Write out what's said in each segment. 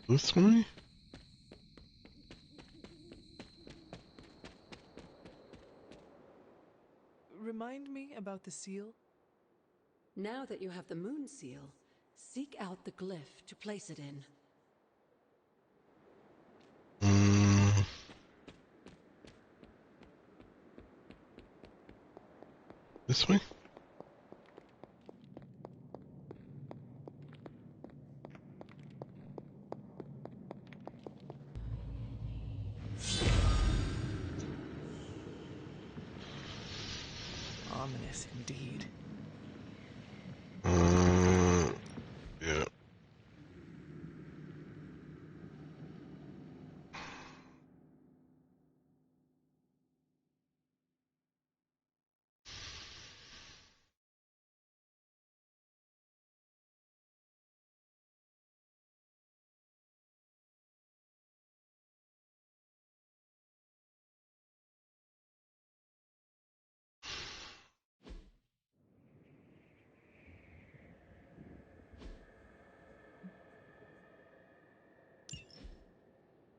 This way? Remind me about the seal? Now that you have the moon seal, seek out the glyph to place it in. Mm, this way? Ominous indeed. Yeah.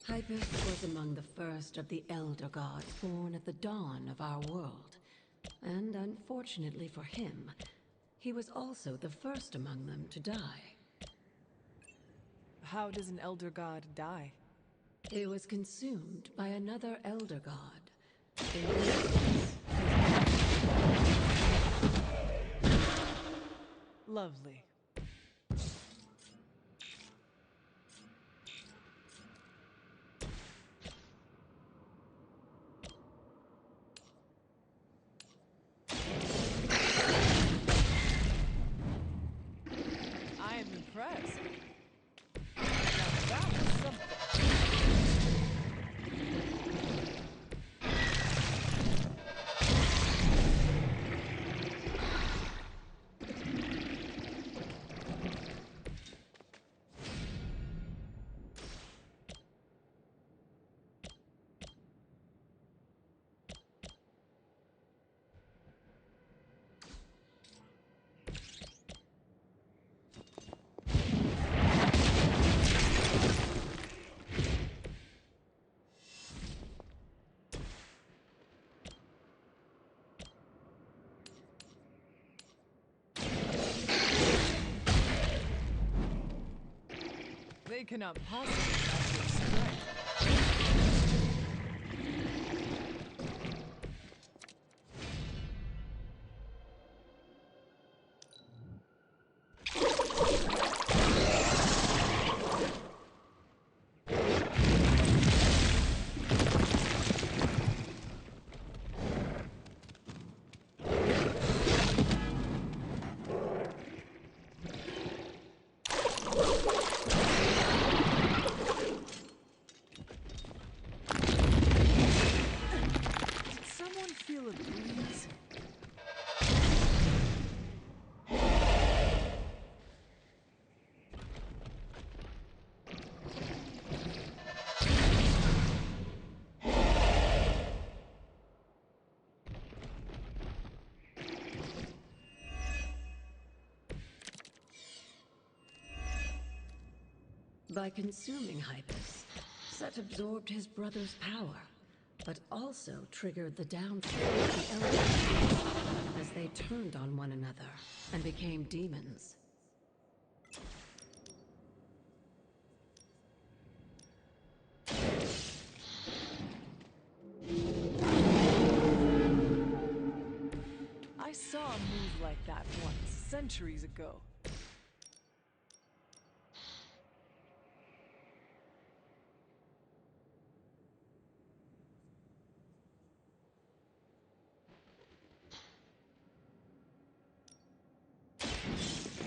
Hyppus was among the first of the Elder Gods born at the dawn of our world. And unfortunately for him, he was also the first among them to die. How does an elder god die? It was consumed by another Elder God. In this case, Lovely. I am impressed. Now that was something. They cannot possibly match your strength. Did someone feel a breeze? by consuming Hyppus, Set absorbed his brother's power, but also triggered the downfall of the Elders as they turned on one another and became demons. I saw a move like that once, centuries ago.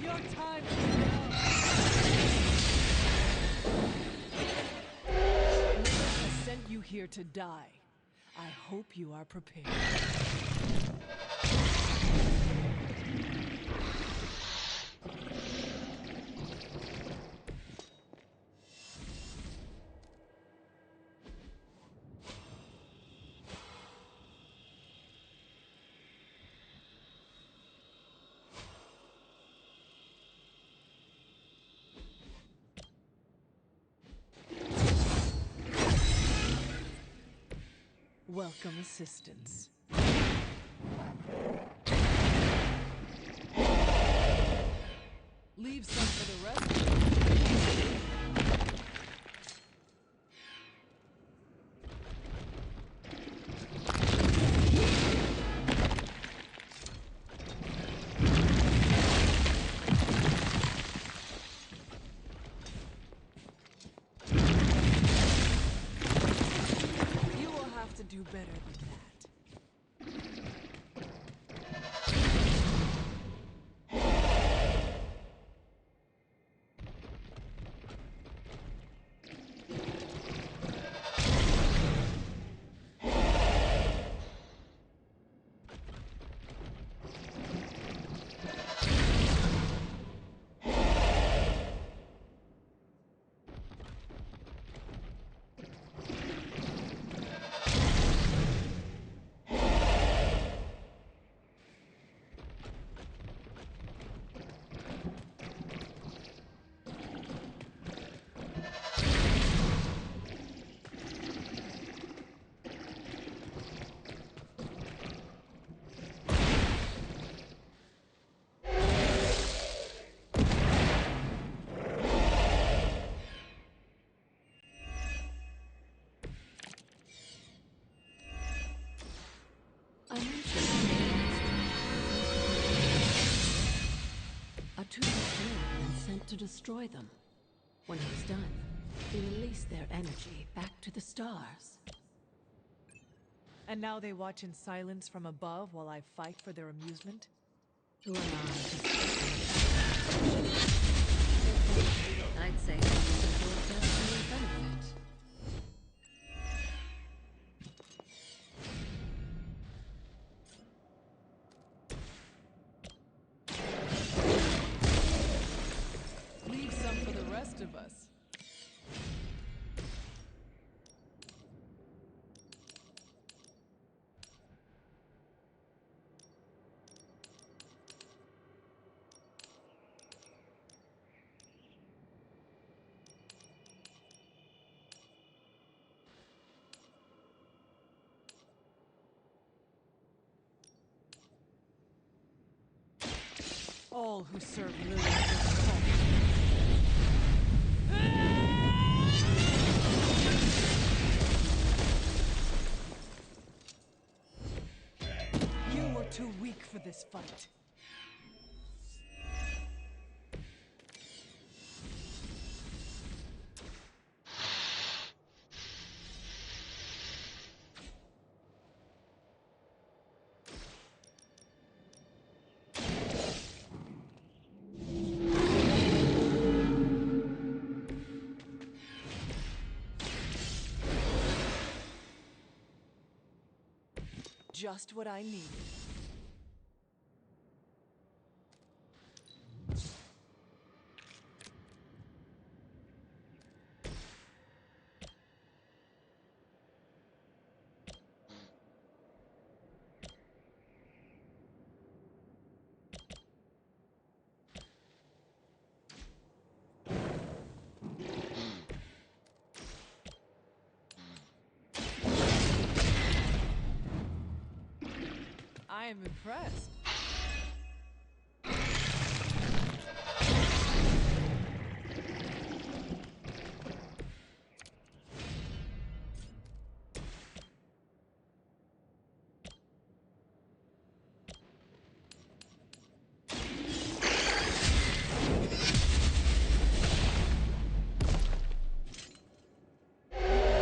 Your time is up. Hyppus has sent you here to die. I hope you are prepared. Welcome assistance. Leave some for the rest of us. You will have to do better than that. I mentioned a tool and sent to destroy them. When he was done, he released their energy back to the stars. And now they watch in silence from above while I fight for their amusement? Who am I to I'd say this is worked out to your benefit. Leave some for the rest of us. All who serve Lily will fall. You were too weak for this fight. Just what I needed. I am impressed.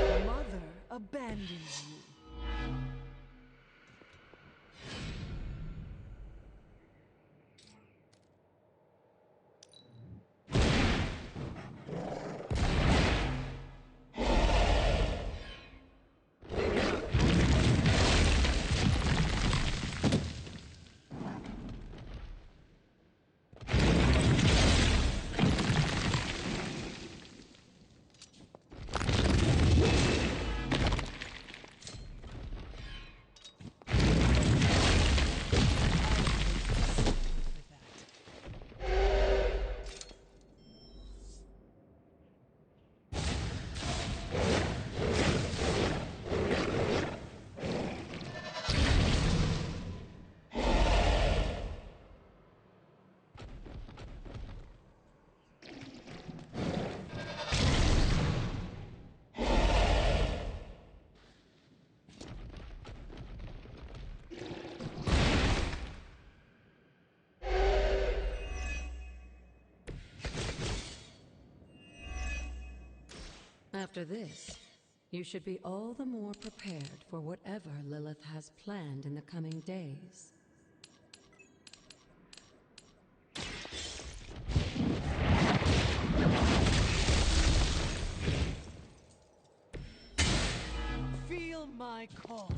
Your mother abandoned you. After this, you should be all the more prepared for whatever Lilith has planned in the coming days. Feel my call.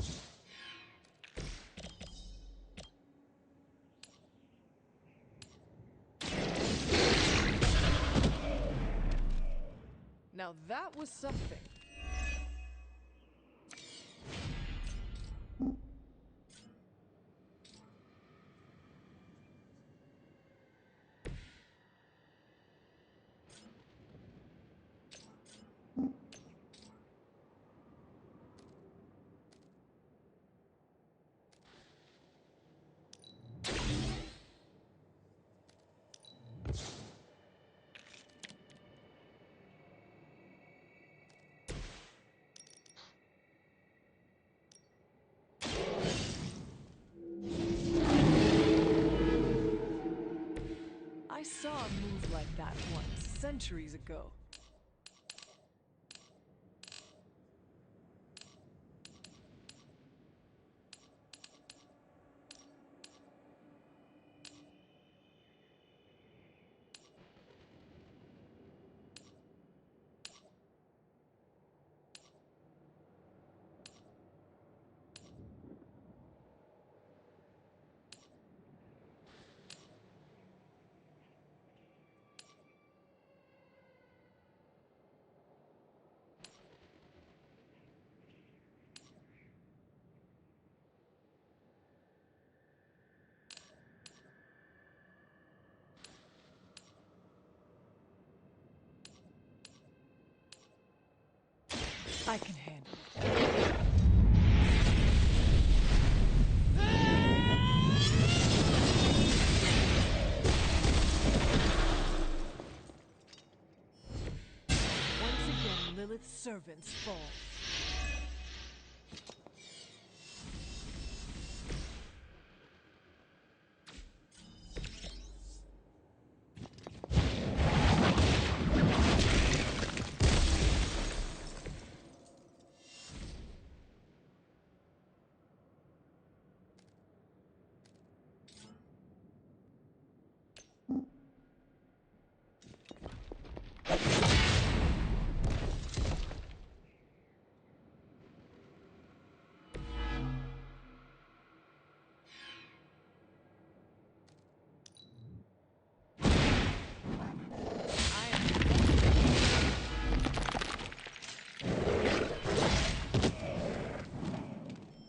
Now that was something. I saw a move like that once, centuries ago. I can handle it. Once again, Lilith's servants fall.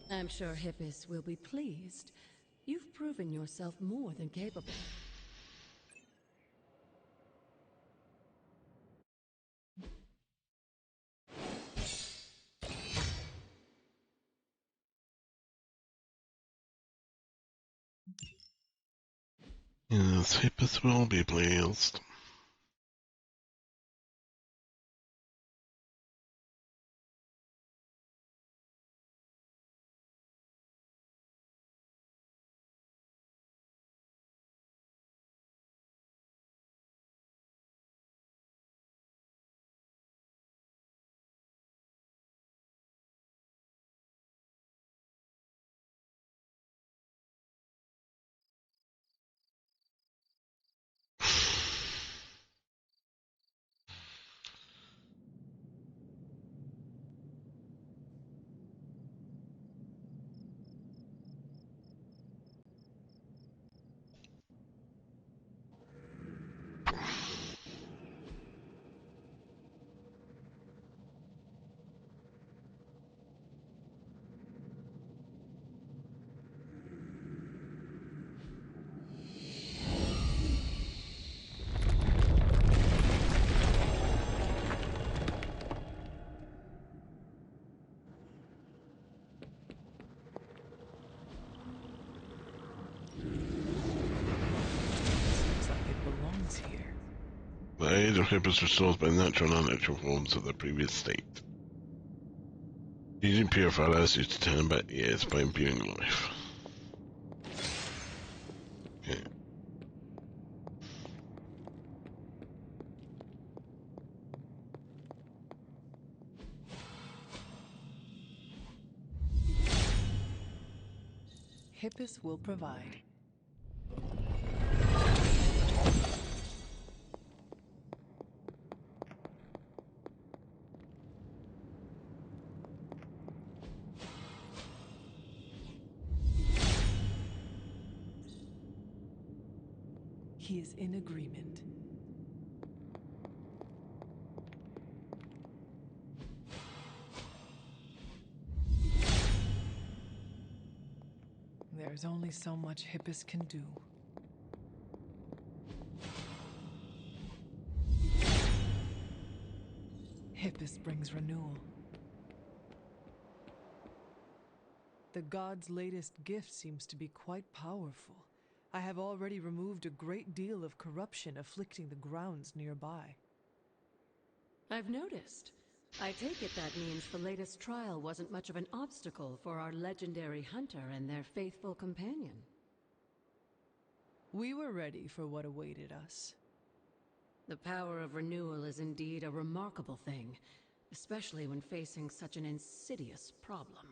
I'm sure Hyppus will be pleased. You've proven yourself more than capable. Yes, Hyppus will be pleased. Looks like it belongs here. The age of Hyppus restores by natural and unnatural forms of their previous state. Using purified allows you to turn back years by imbuing life. Okay. Hyppus will provide. He is in agreement. There's only so much Hyppus can do. Hyppus brings renewal. The god's latest gift seems to be quite powerful. I have already removed a great deal of corruption afflicting the grounds nearby. I've noticed. I take it that means the latest trial wasn't much of an obstacle for our legendary hunter and their faithful companion. We were ready for what awaited us. The power of renewal is indeed a remarkable thing, especially when facing such an insidious problem.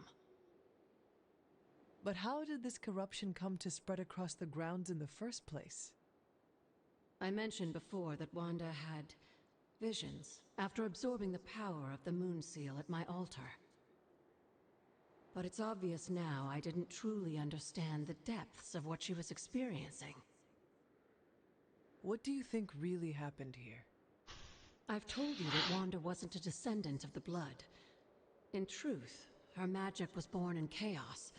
But how did this corruption come to spread across the grounds in the first place? I mentioned before that Wanda had visions after absorbing the power of the moon seal at my altar. But it's obvious now I didn't truly understand the depths of what she was experiencing. What do you think really happened here? I've told you that Wanda wasn't a descendant of the blood. In truth, her magic was born in chaos,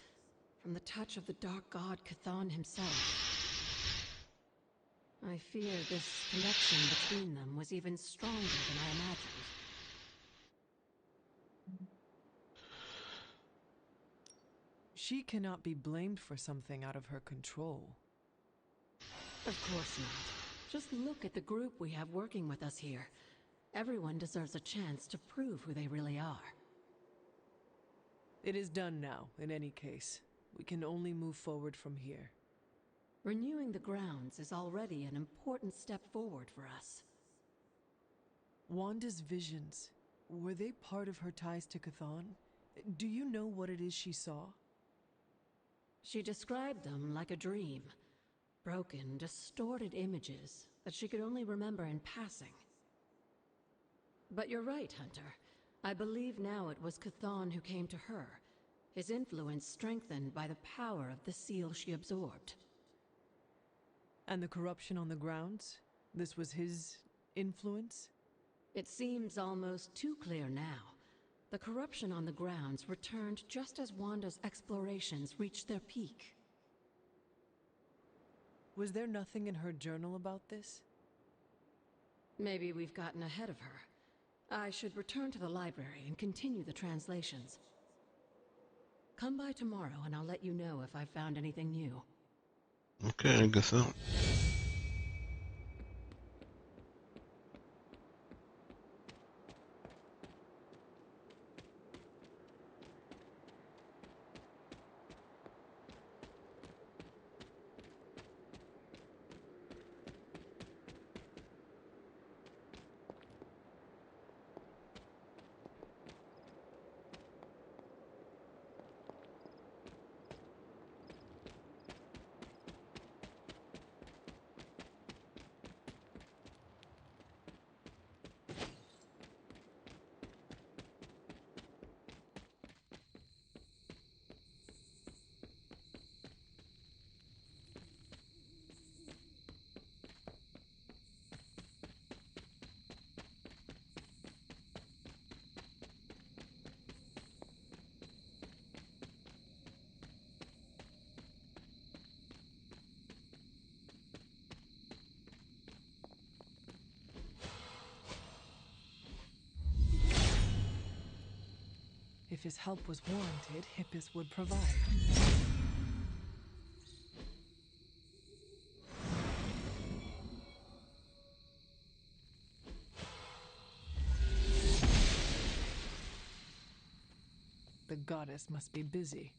from the touch of the dark god Chthon himself. I fear this connection between them was even stronger than I imagined. She cannot be blamed for something out of her control. Of course not. Just look at the group we have working with us here. Everyone deserves a chance to prove who they really are. It is done now, in any case. We can only move forward from here. Renewing the grounds is already an important step forward for us. Wanda's visions, were they part of her ties to Chthon? Do you know what it is she saw? She described them like a dream. Broken, distorted images that she could only remember in passing. But you're right, Hunter. I believe now it was Chthon who came to her, his influence strengthened by the power of the seal she absorbed. And the corruption on the grounds? This was his influence? It seems almost too clear now. The corruption on the grounds returned just as Wanda's explorations reached their peak. Was there nothing in her journal about this? Maybe we've gotten ahead of her. I should return to the library and continue the translations. Come by tomorrow and I'll let you know if I've found anything new. Okay, I guess so. If his help was warranted, Hyppus would provide. The goddess must be busy.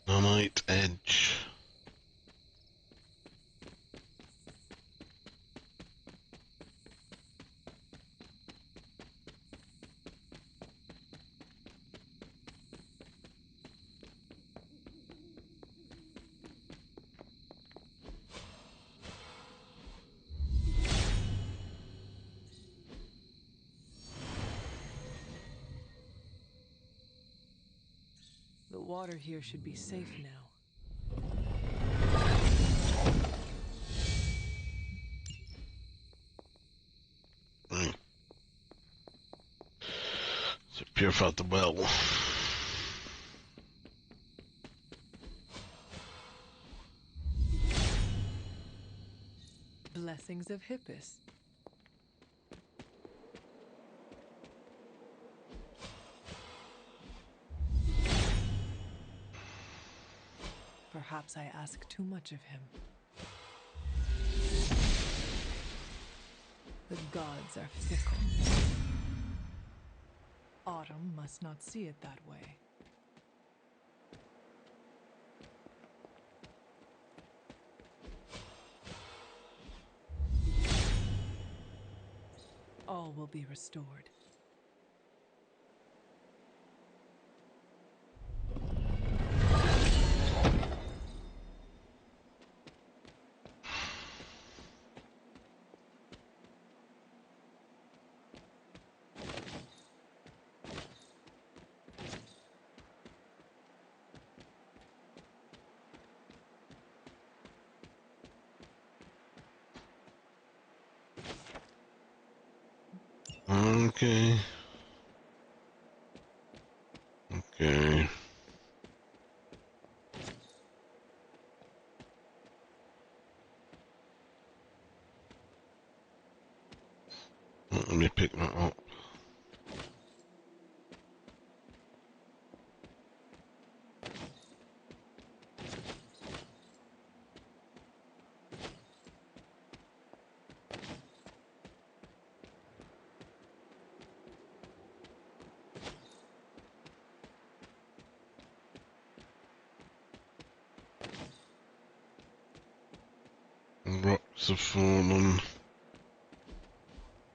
Nanite edge. water here should be safe now. Right. So purified the well. Blessings of Hyppus. Perhaps I ask too much of him. The gods are fickle. Autumn must not see it that way. All will be restored. Okay. Okay. Let me pick that up. Rocks have fallen.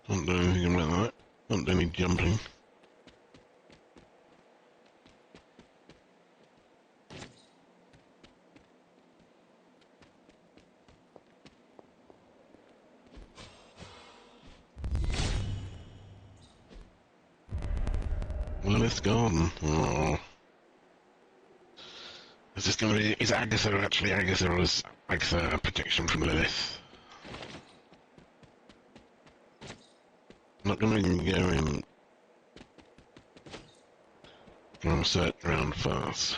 Can't do anything about that. Can't do any jumping. Lilith's garden. Oh. Is this going to be... Is Agatha actually Agatha, or is Agatha a protection from Lilith? I'm not going to go in... Go search around first.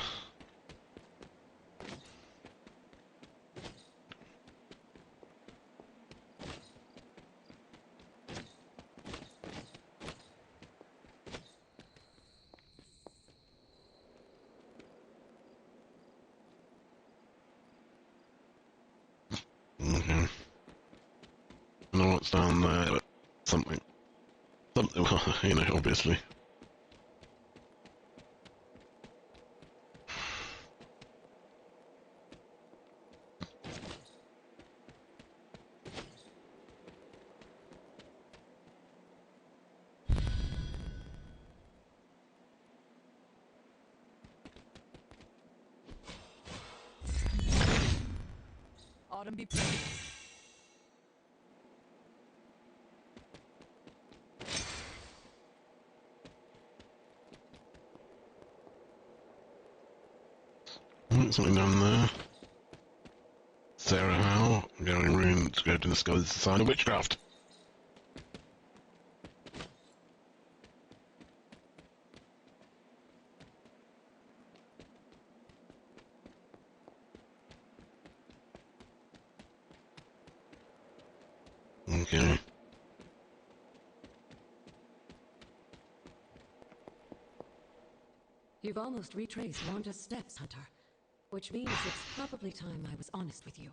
Okay. I know what's down there, but something. Something, you know, obviously. Autumn be praised. Something down there. Sarah Howe, going room to go to the sky's sign of witchcraft. Okay. You've almost retraced Wanda's steps, Hunter. Which means it's probably time I was honest with you.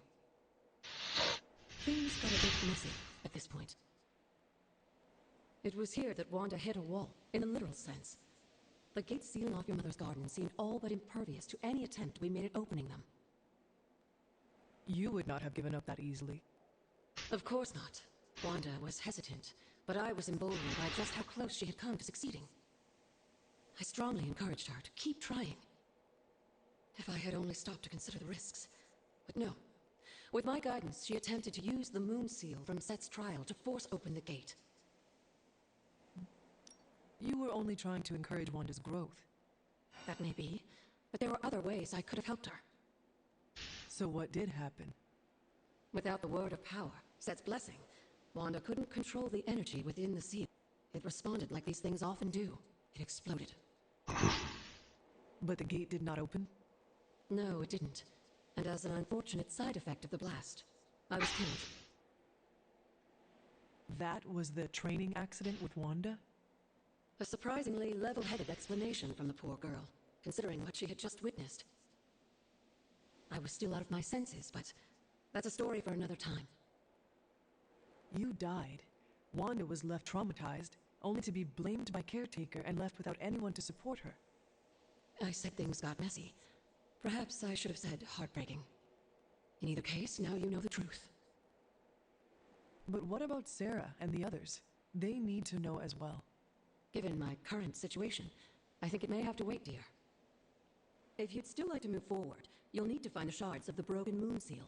Things got a bit messy at this point. It was here that Wanda hit a wall, in a literal sense. The gates sealing off your mother's garden seemed all but impervious to any attempt we made at opening them. You would not have given up that easily. Of course not. Wanda was hesitant, but I was emboldened by just how close she had come to succeeding. I strongly encouraged her to keep trying. If I had only stopped to consider the risks. But no. With my guidance, she attempted to use the moon seal from Set's trial to force open the gate. You were only trying to encourage Wanda's growth. That may be, but there were other ways I could have helped her. So what did happen? Without the word of power, Set's blessing, Wanda couldn't control the energy within the seal. It responded like these things often do. It exploded. But the gate did not open? No, it didn't. And as an unfortunate side effect of the blast, I was killed. That was the training accident with Wanda? A surprisingly level-headed explanation from the poor girl, considering what she had just witnessed. I was still out of my senses, but that's a story for another time. You died. Wanda was left traumatized, only to be blamed by caretaker and left without anyone to support her. I said things got messy. Perhaps I should have said heartbreaking. In either case, now you know the truth. But what about Sarah and the others? They need to know as well. Given my current situation, I think it may have to wait, dear. If you'd still like to move forward, you'll need to find the shards of the broken moon seal.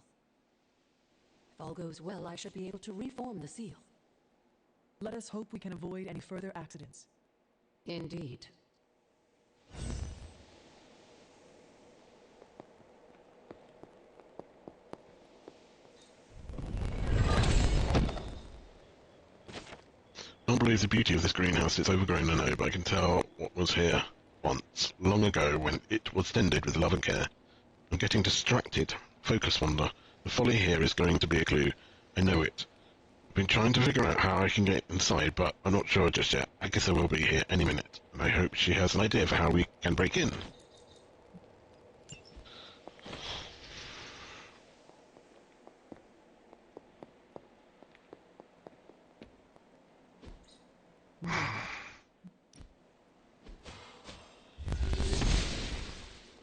If all goes well, I should be able to reform the seal. Let us hope we can avoid any further accidents. Indeed. I don't believe the beauty of this greenhouse is overgrown, I know, but I can tell what was here once, long ago, when it was tended with love and care. I'm getting distracted. Focus, Wanda. The folly here is going to be a clue. I know it. I've been trying to figure out how I can get inside, but I'm not sure just yet. Agatha will be here any minute, and I hope she has an idea for how we can break in.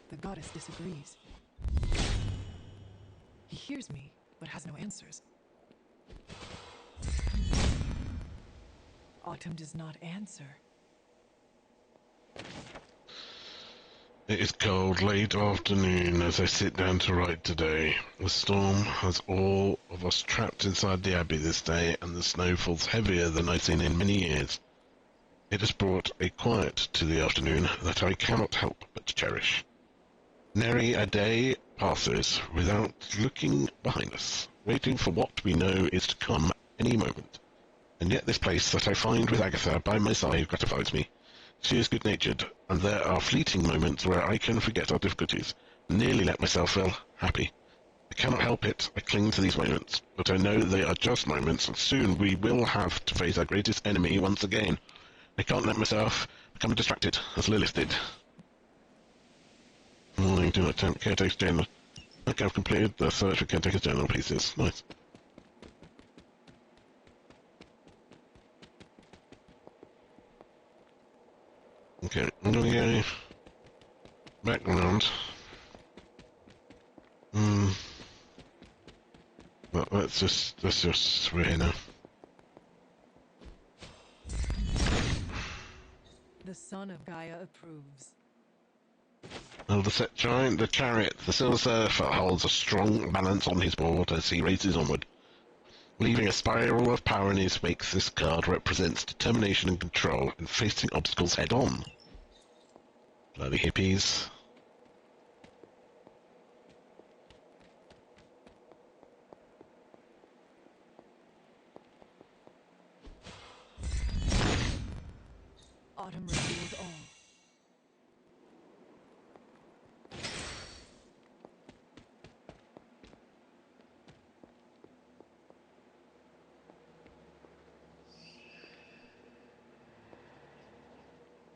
The goddess disagrees. He hears me, but has no answers. Autumn does not answer. It is cold, late afternoon, as I sit down to write today. The storm has all of us trapped inside the Abbey this day, and the snow falls heavier than I've seen in many years. It has brought a quiet to the afternoon that I cannot help but cherish. Nary a day passes without looking behind us, waiting for what we know is to come any moment. And yet this place that I find with Agatha by my side gratifies me. She is good-natured, and there are fleeting moments where I can forget our difficulties, and nearly let myself feel happy. I cannot help it, I cling to these moments, but I know they are just moments, and soon we will have to face our greatest enemy once again. I can't let myself become distracted, as Lilith did. Morning, do not attempt Caretaker's Journal. Okay, I've completed the search for Caretaker's Journal pieces. Nice. Okay, I'm gonna go back around. Well, let's just, we're here now. The son of Gaia approves. Oh, the chariot, the Silver Surfer holds a strong balance on his board as he races onward. Leaving a spiral of power in his wake, this card represents determination and control in facing obstacles head-on. Bloody hippies. Autumn reveals all.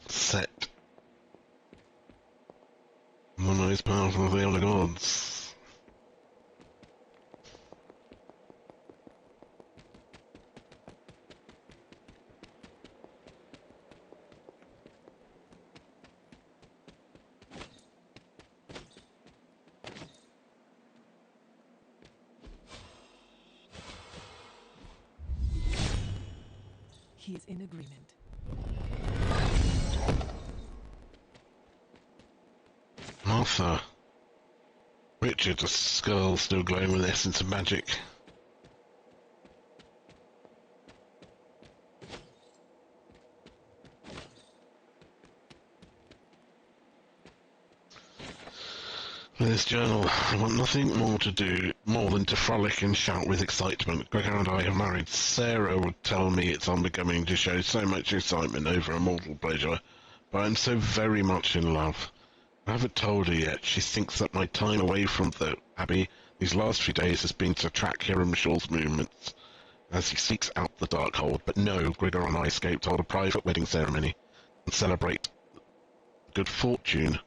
Set. The most powerful of the elder gods. He is in agreement. Martha. Richard, a skull still glowing with the essence of magic. For this journal, I want nothing more than to frolic and shout with excitement. Gregor and I have married. Sarah would tell me it's unbecoming to show so much excitement over a mortal pleasure, but I'm so very much in love. I haven't told her yet. She thinks that my time away from the Abbey these last few days has been to track Hiram Shaw's movements as he seeks out the Darkhold. But no, Gregor and I escaped to hold a private wedding ceremony and celebrate good fortune.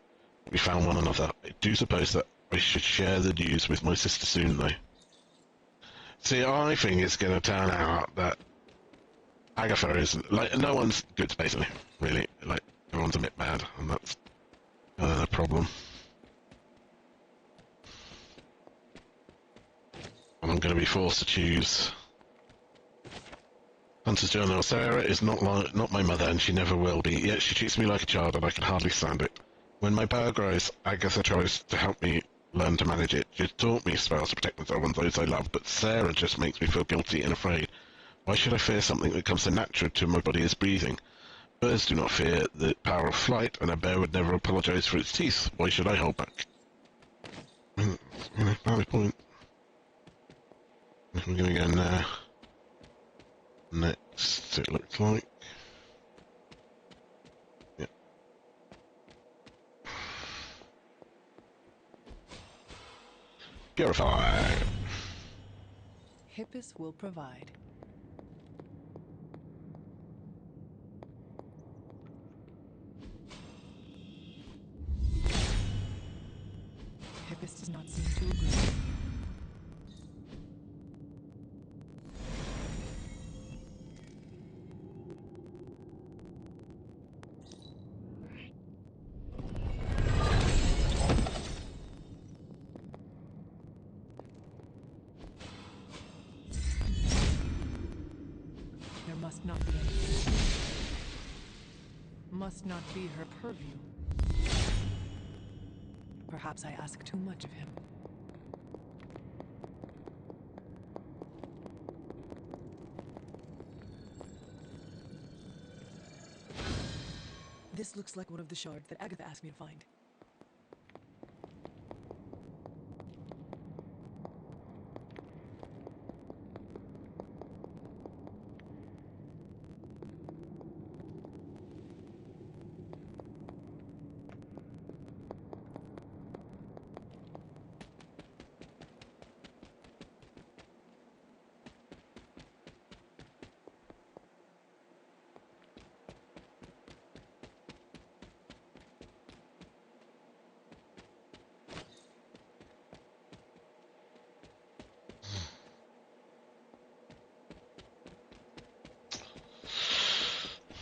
We found one another. I do suppose that I should share the news with my sister soon, though. See, I think it's going to turn out that Agatha is, like, no one's good, basically, really. Like, everyone's a bit bad, and that's the problem. And I'm going to be forced to choose. Hunter's Journal. Sarah is not my mother, and she never will be, yet she treats me like a child, and I can hardly stand it. When my power grows, Agatha tries to help me learn to manage it. She's taught me spells to protect myself and those I love, but Sarah just makes me feel guilty and afraid. Why should I fear something that comes so natural to my body as breathing? Birds do not fear the power of flight, and a bear would never apologize for its teeth. Why should I hold back? Valid point. We're going to go now. Next, it looks like. Yeah. Purify. Hyppus will provide. Hyppus does not seem to agree. There must not be anything. Must not be her purview. Perhaps I ask too much of him. This looks like one of the shards that Agatha asked me to find.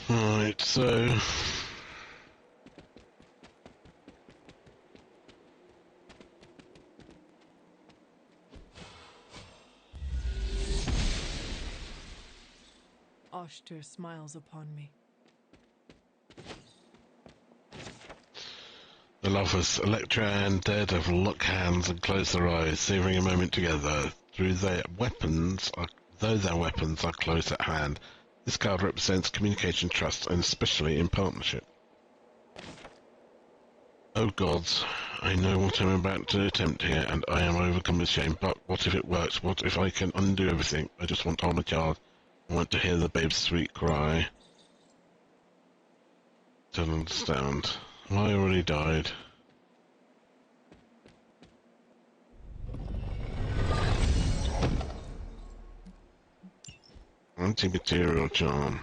Right, so... Oshter smiles upon me. The lovers, Electra and Daredevil, lock hands and close their eyes, savoring a moment together. Though their weapons are close at hand, this card represents communication, trust, and especially in partnership. Oh gods, I know what I'm about to attempt here, and I am overcome with shame, but what if it works? What if I can undo everything? I just want to hold my child. I want to hear the babe's sweet cry. Don't understand. Well, I already died. Anti-material charm.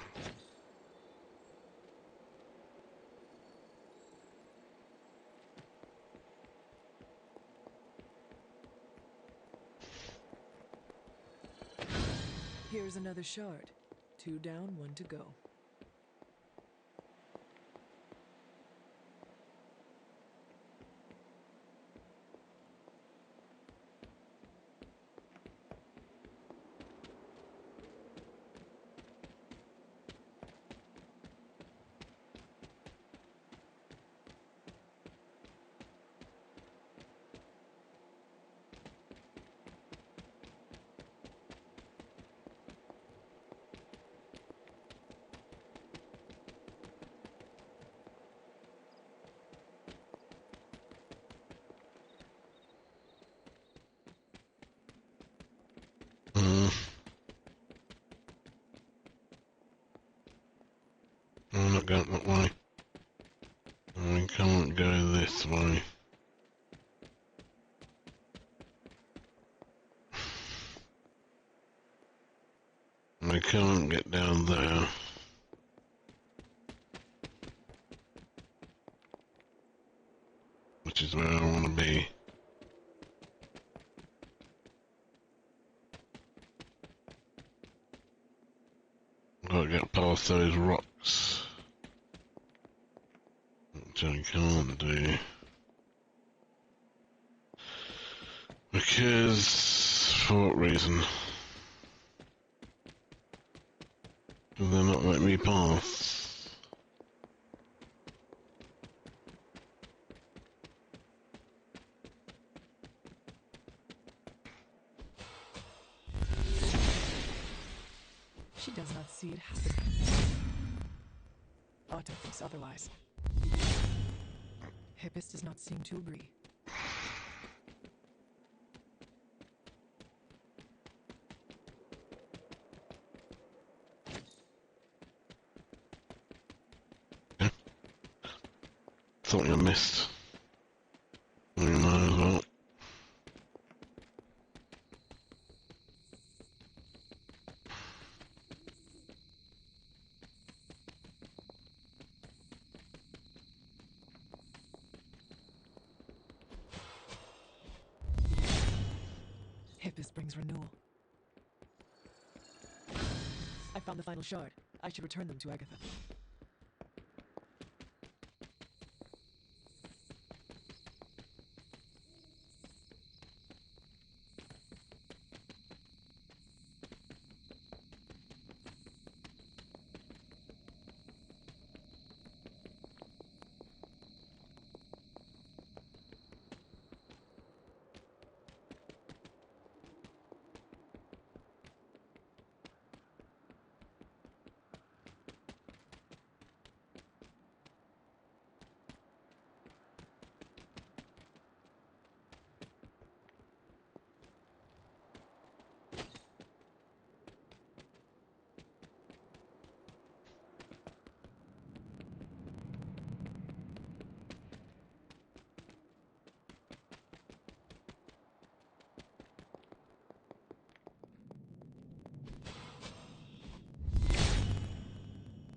Here's another shard. 2 down, 1 to go. go that way. And we can't go this way. We can't get down there. Which is where I want to be. Gotta get past those rocks. Which I can't do. Because... for what reason? Because they're not letting me pass. She does not see it happen. Autumn thinks otherwise. Hyppus does not seem to agree. Thought you missed. You might as well. Hyppus brings renewal. I found the final shard. I should return them to Agatha.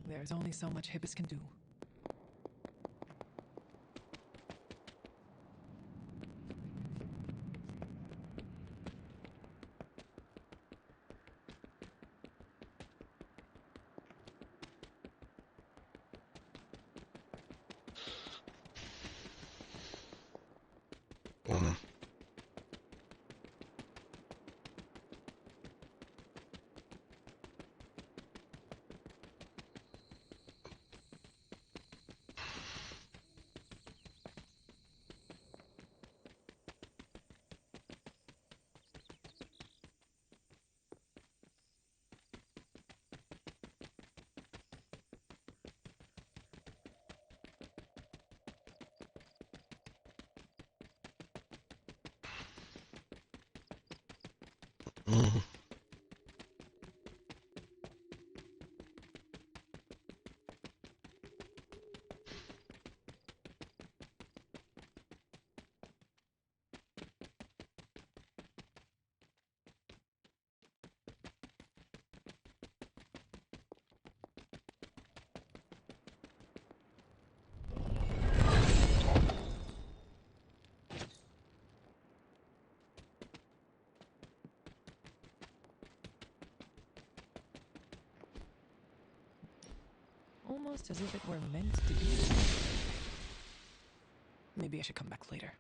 There's only so much Hyppus can do. Mm. Almost as if it were meant to be. Maybe I should come back later.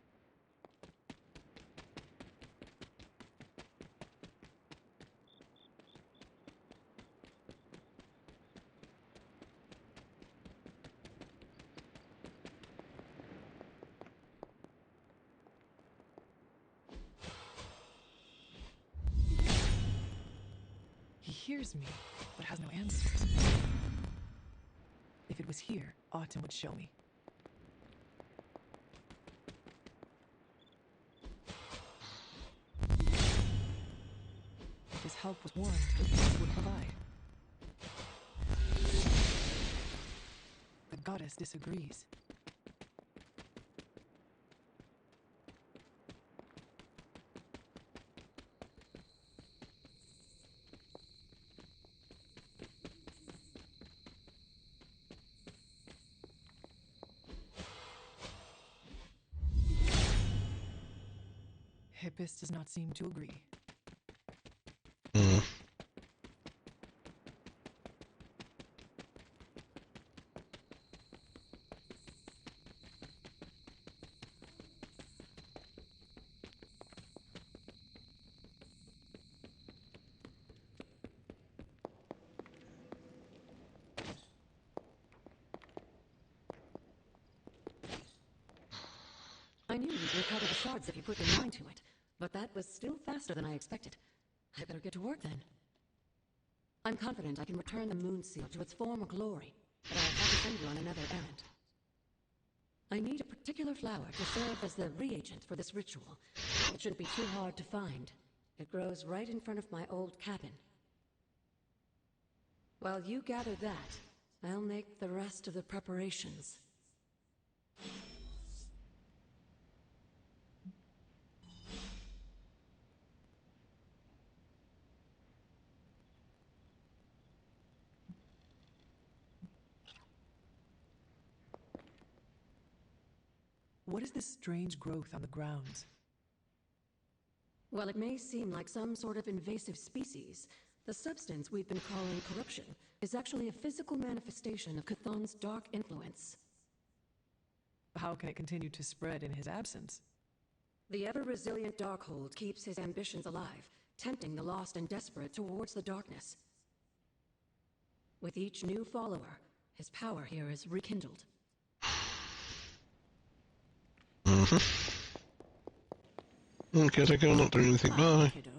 He hears me, but has no answers. If it was here, Autumn would show me. If his help was warranted, he would provide. goddess disagrees. Hyppus does not seem to agree. Hmm. I knew you'd recover the shards if you put your mind to it, but that was still faster than I expected. I better get to work then. I'm confident I can return the moon seal to its former glory, but I'll have to send you on another errand. I need a particular flower to serve as the reagent for this ritual. It shouldn't be too hard to find. It grows right in front of my old cabin. While you gather that, I'll make the rest of the preparations. What is this strange growth on the grounds? While it may seem like some sort of invasive species, the substance we've been calling corruption is actually a physical manifestation of Chthon's dark influence. How can it continue to spread in his absence? The ever-resilient Darkhold keeps his ambitions alive, tempting the lost and desperate towards the darkness. With each new follower, his power here is rekindled. Okay, so I'm not doing anything. Bye. Kiddo.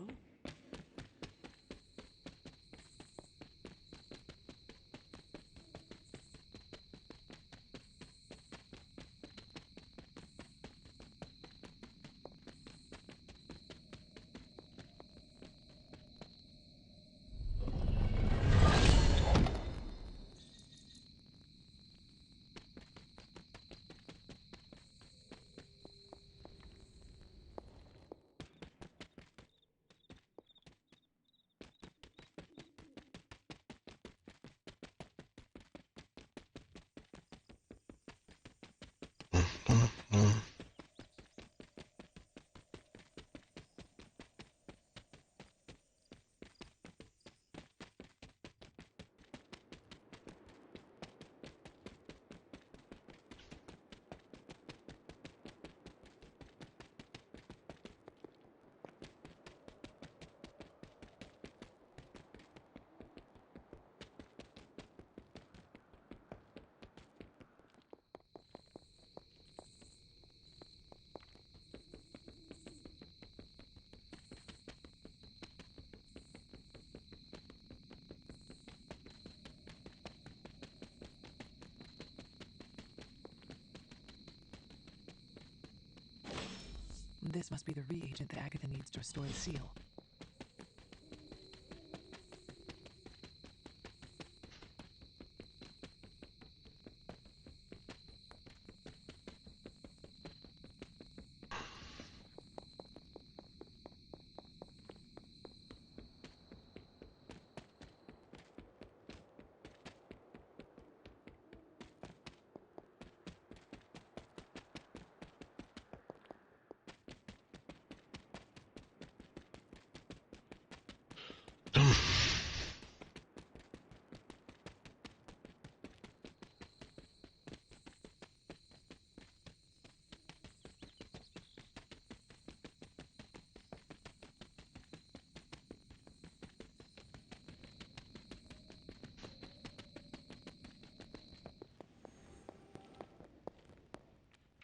This must be the reagent that Agatha needs to restore the seal.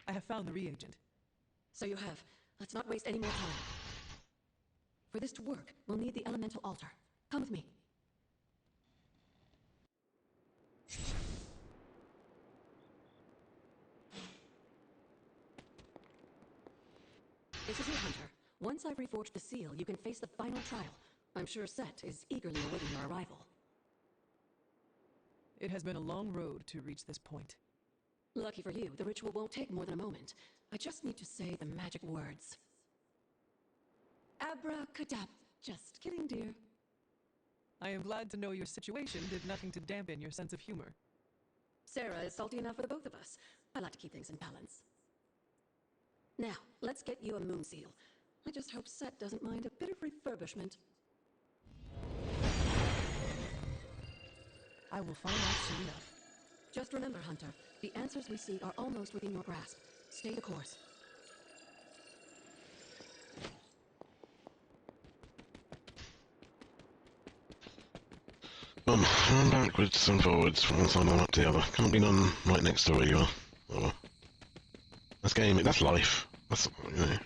I have found the reagent. So you have. Let's not waste any more time. For this to work, we'll need the elemental altar. Come with me. This is it, Hunter. Once I've reforged the seal, you can face the final trial. I'm sure Set is eagerly awaiting your arrival. It has been a long road to reach this point. Lucky for you, the ritual won't take more than a moment. I just need to say the magic words. Abracadabra. Just kidding, dear. I am glad to know your situation did nothing to dampen your sense of humor. Sarah is salty enough for the both of us. I like to keep things in balance. Now, let's get you a moon seal. I just hope Set doesn't mind a bit of refurbishment. I will find out soon enough. Just remember, Hunter, the answers we seek are almost within your grasp. Stay the course. Run backwards and forwards from one side and up to the other. Can't be done right next to where you are. Oh well. That's gaming, that's life. That's, you know.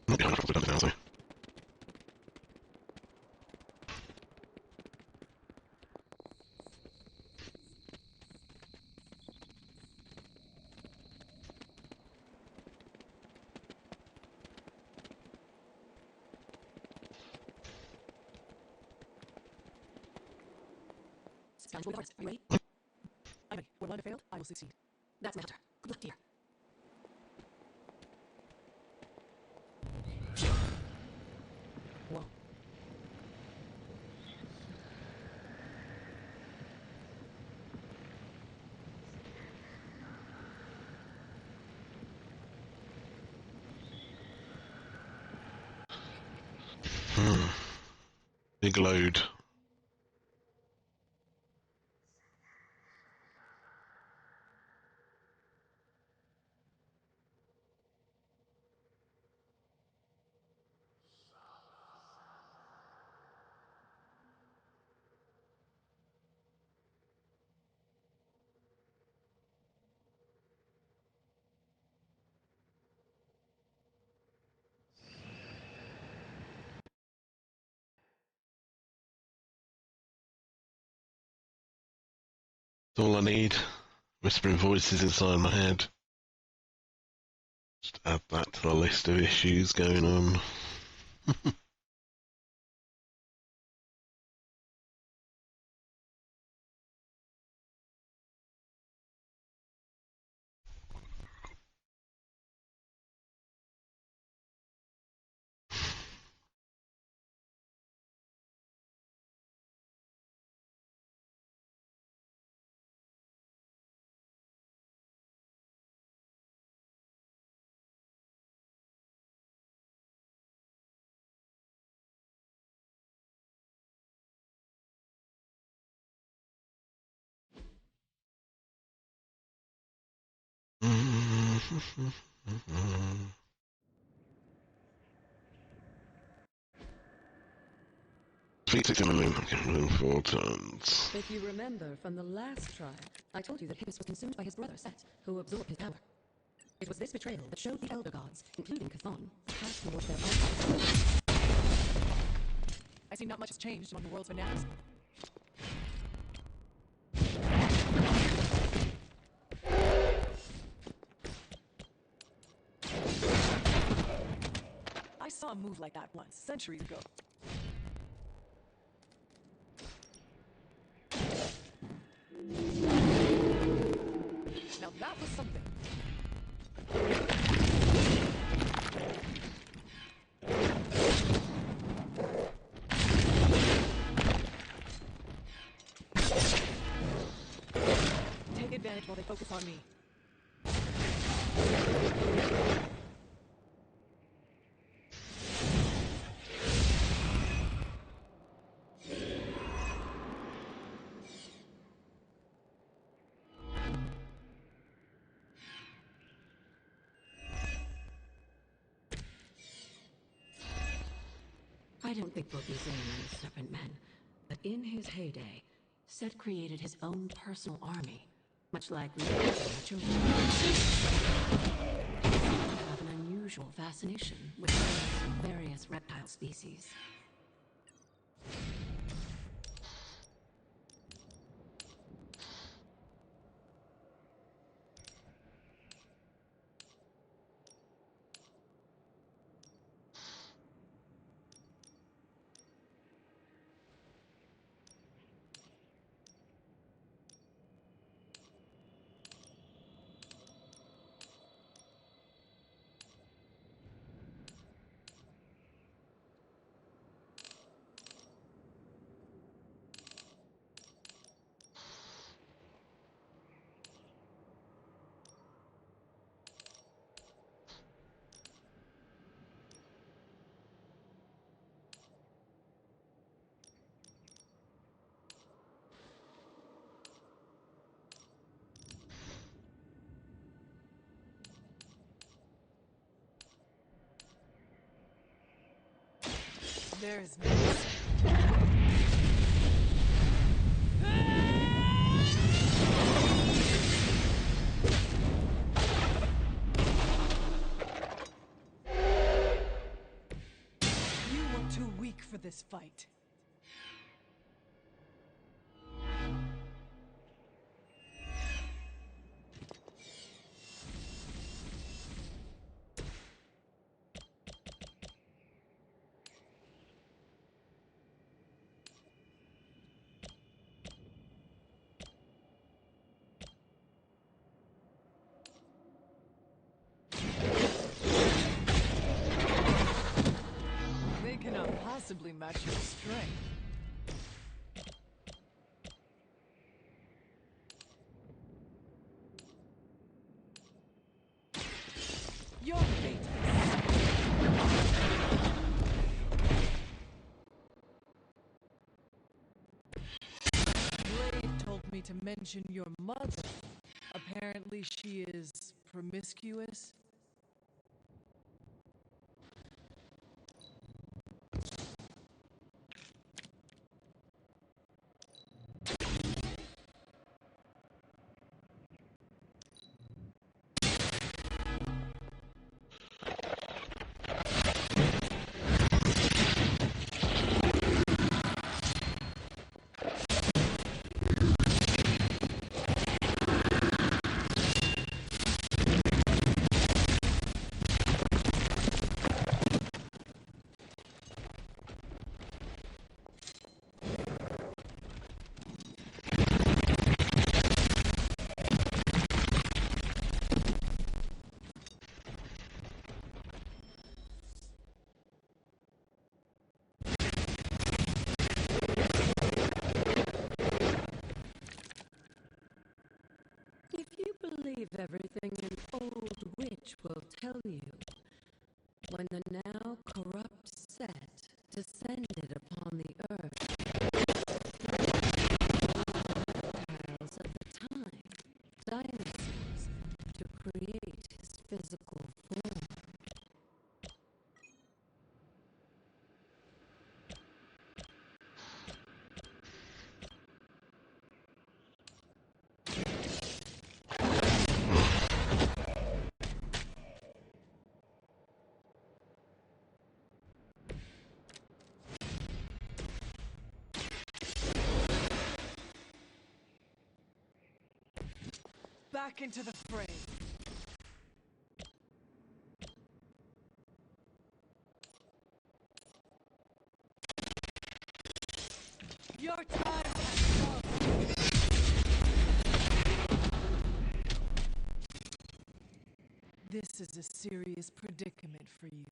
Not behind us, we're done now, so. Are you ready? I'm ready. When one failed, I will succeed. That's my Hunter. Good luck, dear. Whoa. Big load. That's all I need. Whispering voices inside my head. Just add that to the list of issues going on. Feet 60 million, okay, 4 tons. If you remember from the last trial, I told you that Hyppus was consumed by his brother Set, who absorbed his power. It was this betrayal that showed the Elder Gods, including Chthon, path towards their own. I see not much has changed among the world's bananas. I saw a move like that once, centuries ago. Now that was something. Take advantage while they focus on me. I don't think we'll be seeing any Serpent Men, but in his heyday, Set created his own personal army, much like we have an unusual fascination with various reptile species. There is no... You were too weak for this fight. They cannot possibly match your strength. Your fate Blade told me to mention your mother. Apparently she is promiscuous. If you believe everything an old witch will tell you, when the now corrupt set descended upon the earth, reptiles of the time, dinosaurs, to create his physical form. Back into the fray. Your time has come. This is a serious predicament for you.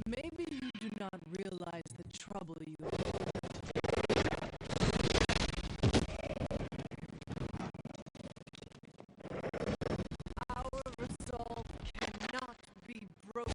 Maybe you do not realize the trouble you have. Our resolve cannot be broken.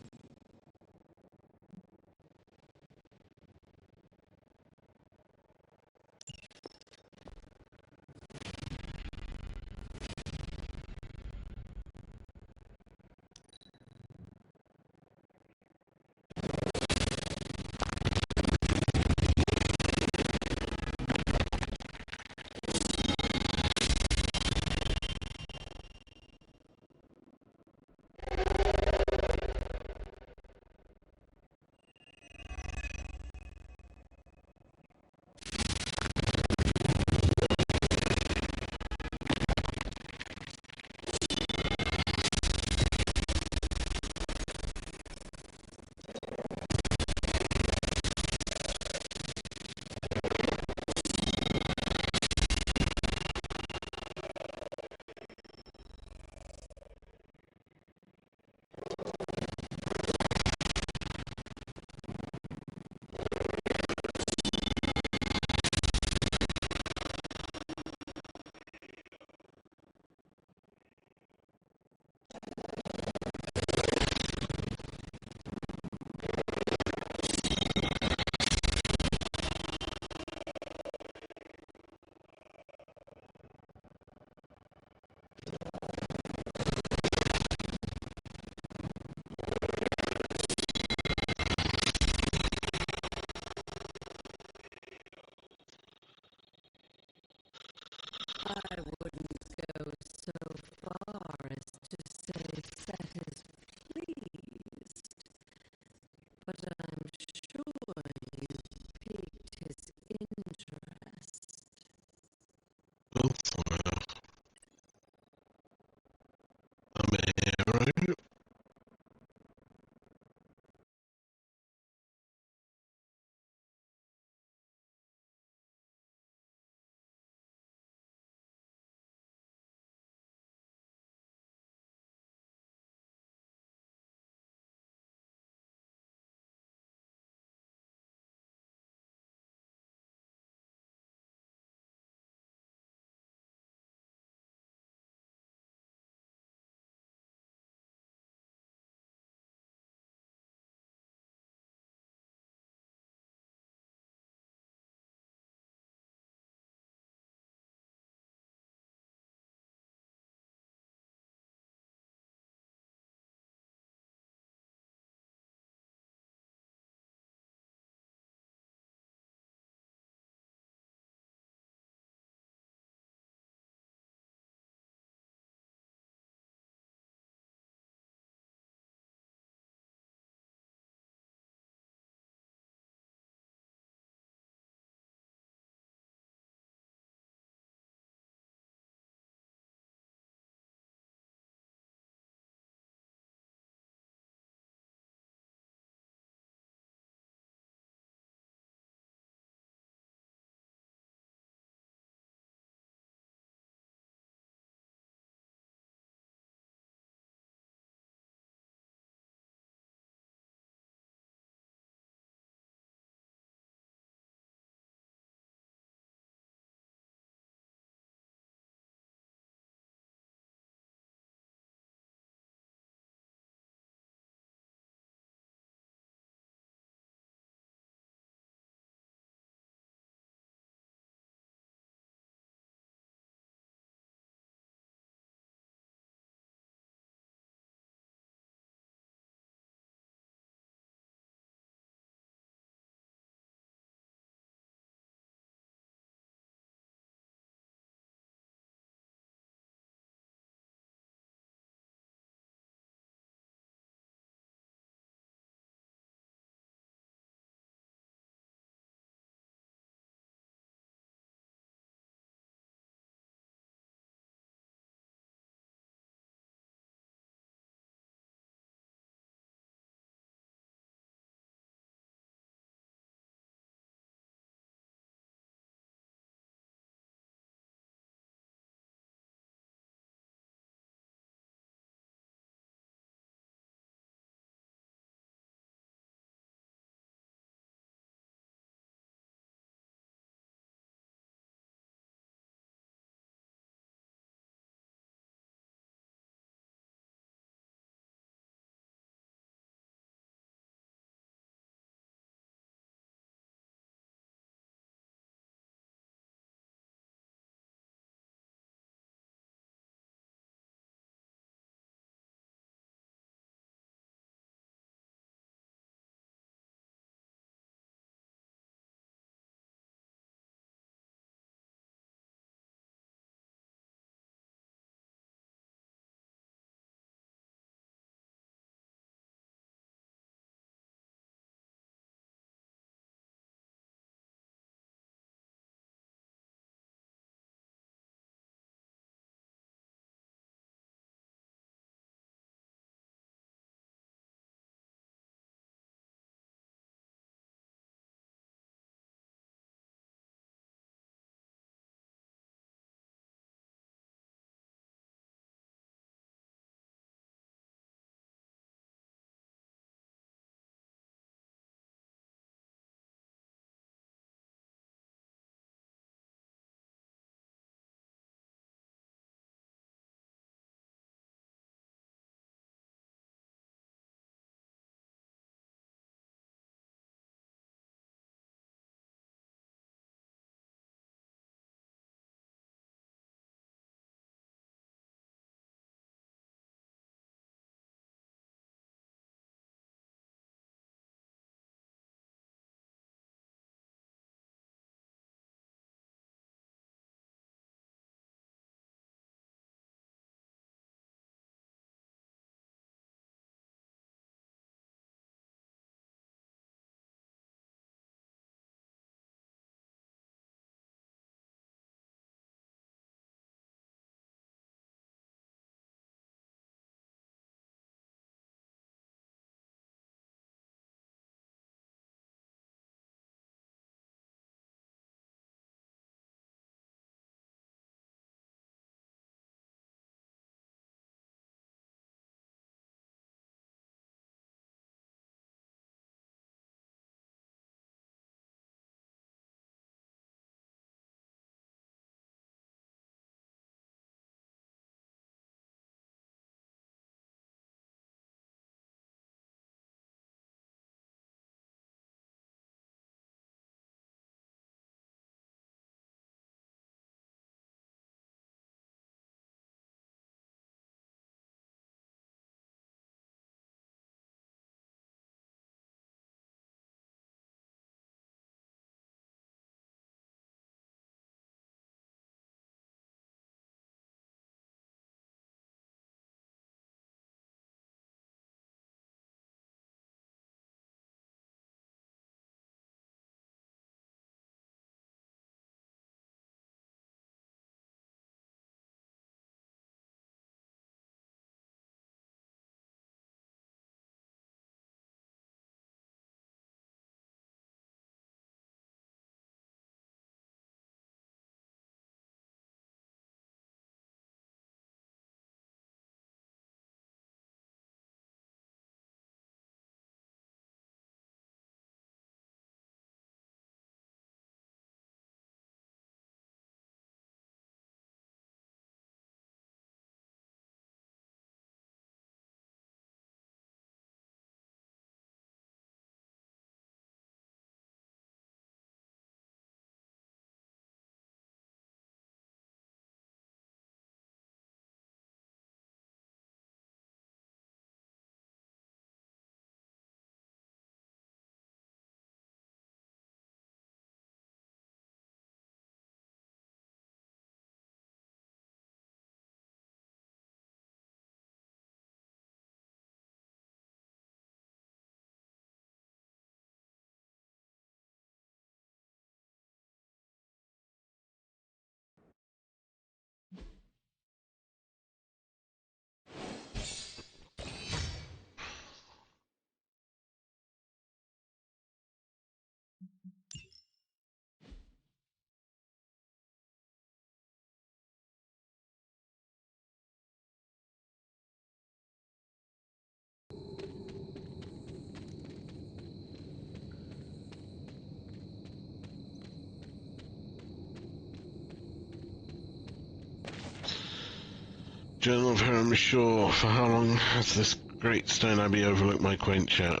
Journal of Hiram Shaw. For how long has this great stone abbey overlooked my quaint church?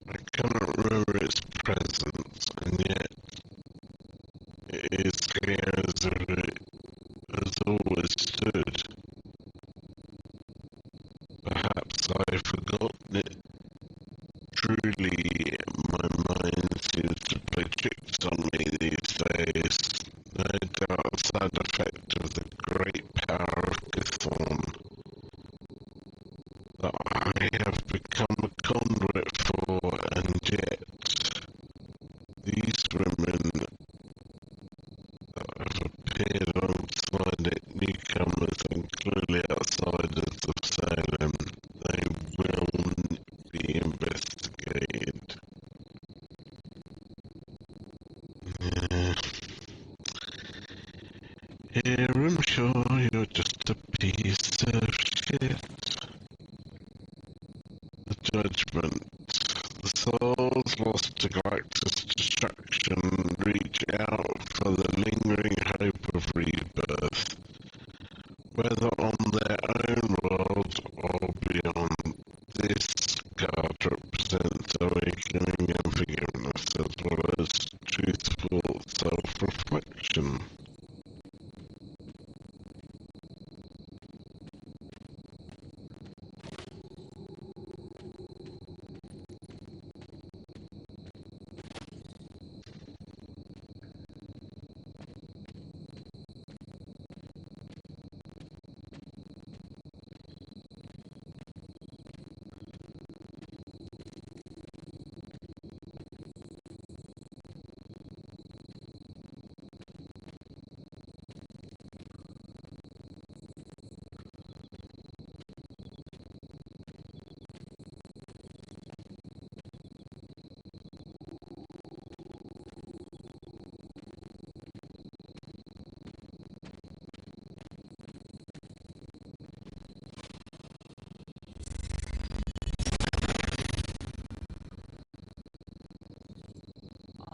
I cannot remember its presence, and yet it is clear as if it has always stood. Perhaps I have forgotten it. Truly, my mind seems to play tricks on me these days. No doubt a side effect of the great power of Githorn that I have become a conduit for, and yet these women that have appeared alongside it, newcomers and clearly outsiders of Salem, they will be investigated. Yeah. Here I'm sure you're just a piece of shit. The judgment. The souls lost to Galactus' destruction reach out for the lingering hope of rebirth, whether on their own world or beyond. This card represents awakening and forgiveness as well as truthful self-reflection.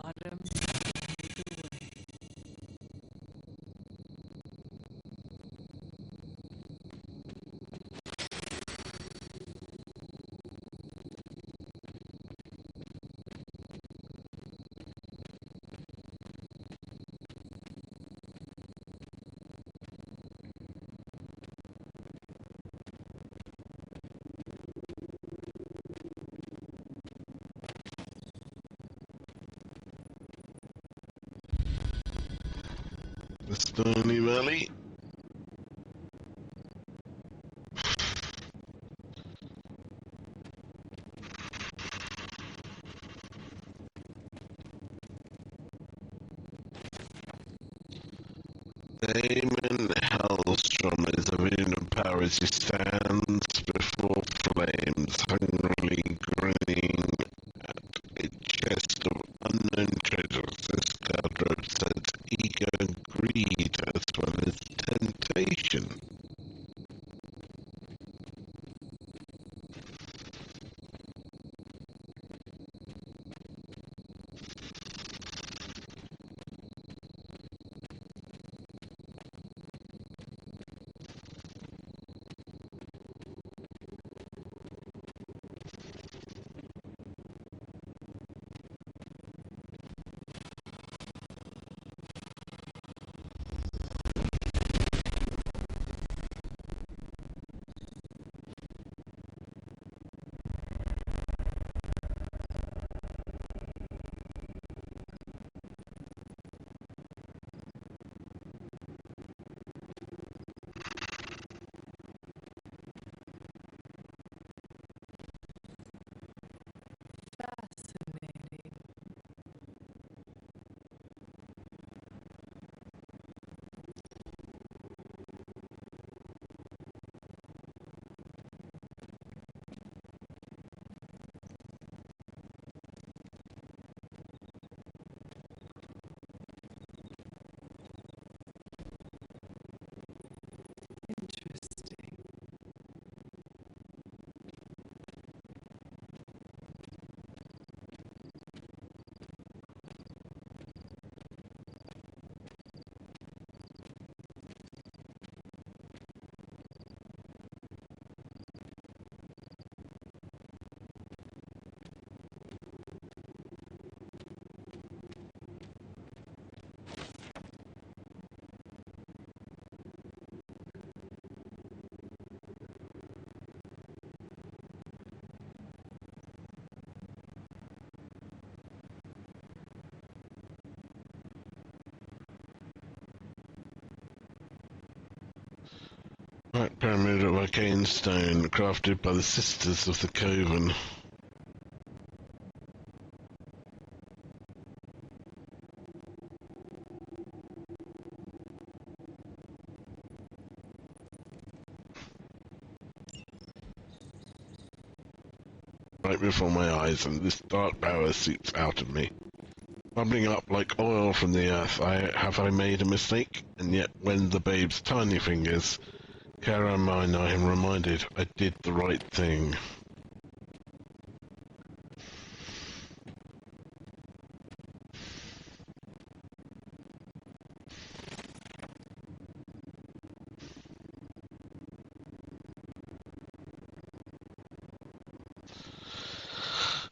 Autumn moved away. The Stony Valley. Damon Hellstrom is a vision of power as he stands before flames, hungrily grinning at a chest of unknown treasures. This card represents ego and greed as well as temptation. Black pyramid of arcane stone, crafted by the Sisters of the Coven. Right before my eyes, and this dark power seeps out of me. Bubbling up like oil from the earth, have I made a mistake? And yet when the babe's tiny fingers carry mine, I am reminded I did the right thing.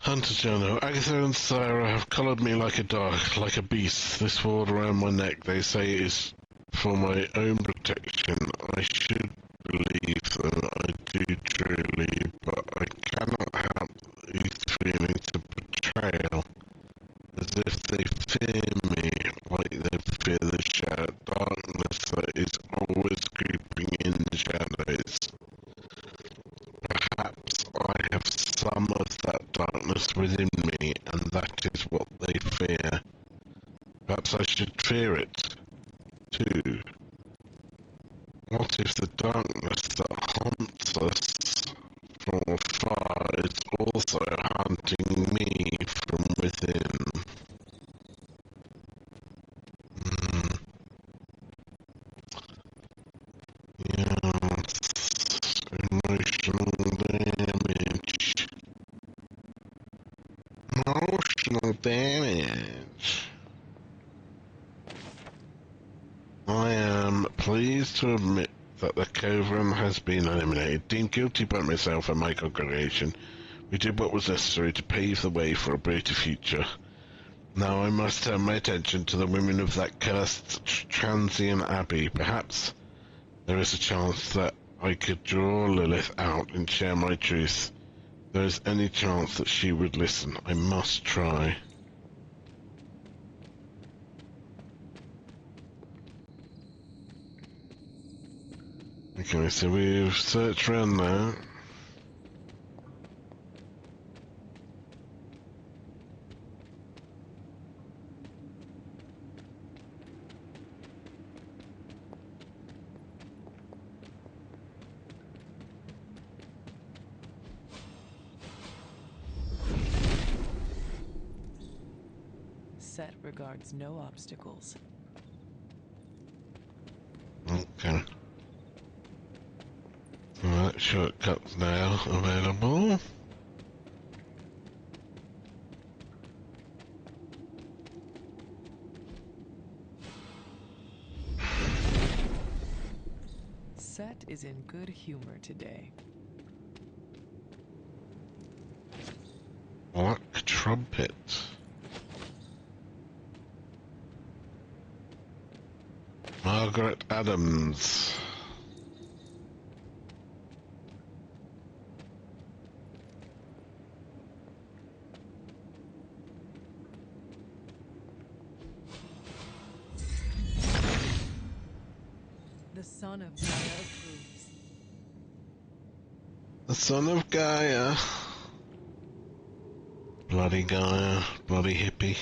Hunter Journal. Agatha and Sarah have collared me like a beast. This sword around my neck, they say, is for my own protection. I should believe them, I do truly, but I cannot help these feelings of betrayal, as if they fear me, like they fear the shadow darkness that is always creeping in the shadows. Perhaps I have some of that darkness within me, and that is what they fear. Perhaps I should fear it, too. What if the darkness that haunts us from afar is also haunting me from within? Yes, emotional damage. Emotional damage. I am pleased to admit that the Coven has been eliminated. Deemed guilty by myself and my congregation, we did what was necessary to pave the way for a brighter future. Now I must turn my attention to the women of that cursed transient Abbey. Perhaps there is a chance that I could draw Lilith out and share my truth. If there is any chance that she would listen, I must try. Okay, so we've searched around now. Set regards no obstacles. Okay. Alright, shortcuts now available. Set is in good humor today. Black trumpet. Margaret Adams. The son of Gaia approves. The son of Gaia. Bloody Gaia, bloody hippie.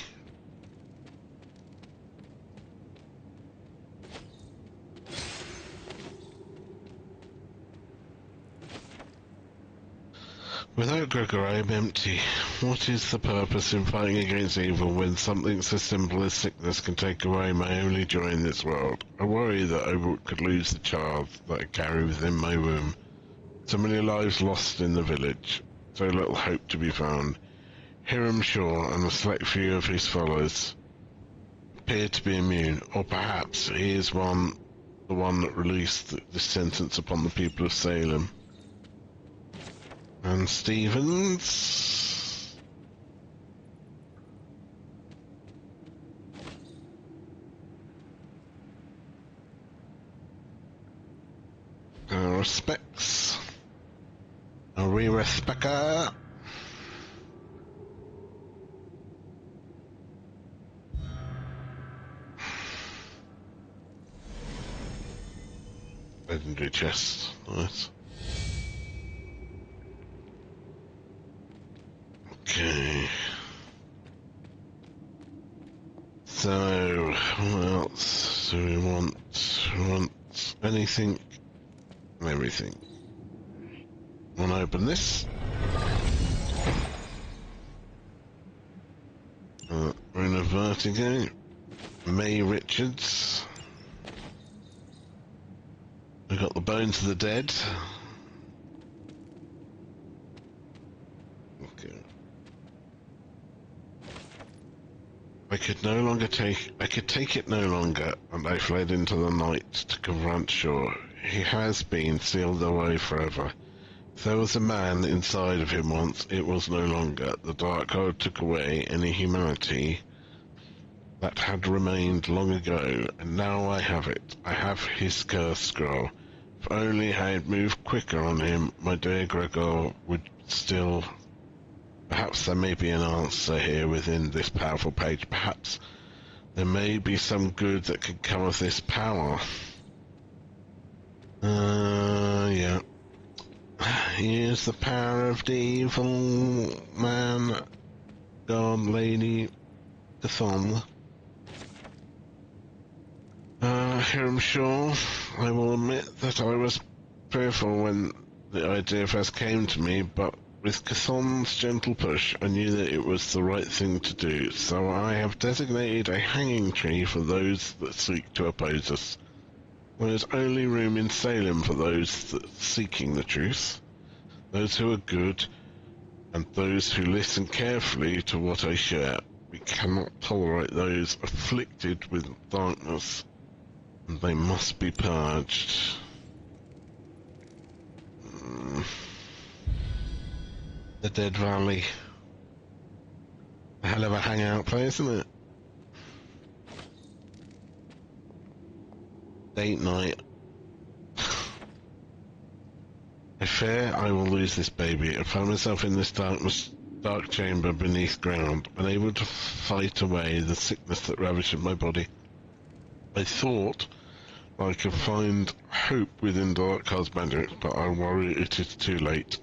Without Gregor, I am empty. What is the purpose in fighting against evil when something so simple as sickness can take away my only joy in this world? I worry that I could lose the child that I carry within my womb. So many lives lost in the village, so little hope to be found. Hiram Shaw and a select few of his followers appear to be immune, or perhaps he is the one that released this sentence upon the people of Salem. And Stevens. Respects. We respect her. Legendary chest. Nice. Okay. So, what else do we want? We want anything and everything. Want to open this? We're in a Vertigo. May Richards. We got the Bones of the Dead. Okay. I could take it no longer, and I fled into the night to confront Shaw. He has been sealed away forever. If there was a man inside of him once, it was no longer. The Dark Code took away any humanity that had remained long ago, and now I have it. I have his curse scroll. If only I had moved quicker on him, my dear Gregor would still... Perhaps there may be an answer here within this powerful page. Perhaps there may be some good that could come of this power. Yeah. Here's the power of the evil man, God, Lady, the Thumb. Here I'm sure I will admit that I was fearful when the idea first came to me, but with Cathon's gentle push, I knew that it was the right thing to do, so I have designated a hanging tree for those that seek to oppose us. There is only room in Salem for those that seeking the truth, those who are good, and those who listen carefully to what I share. We cannot tolerate those afflicted with darkness, and they must be purged. The Dead Valley. A hell of a hangout place, isn't it? Date night. I fear I will lose this baby. I find myself in this dark chamber beneath ground, unable to fight away the sickness that ravishes my body. I thought I could find hope within Dark Cosmetics, but I worry it is too late.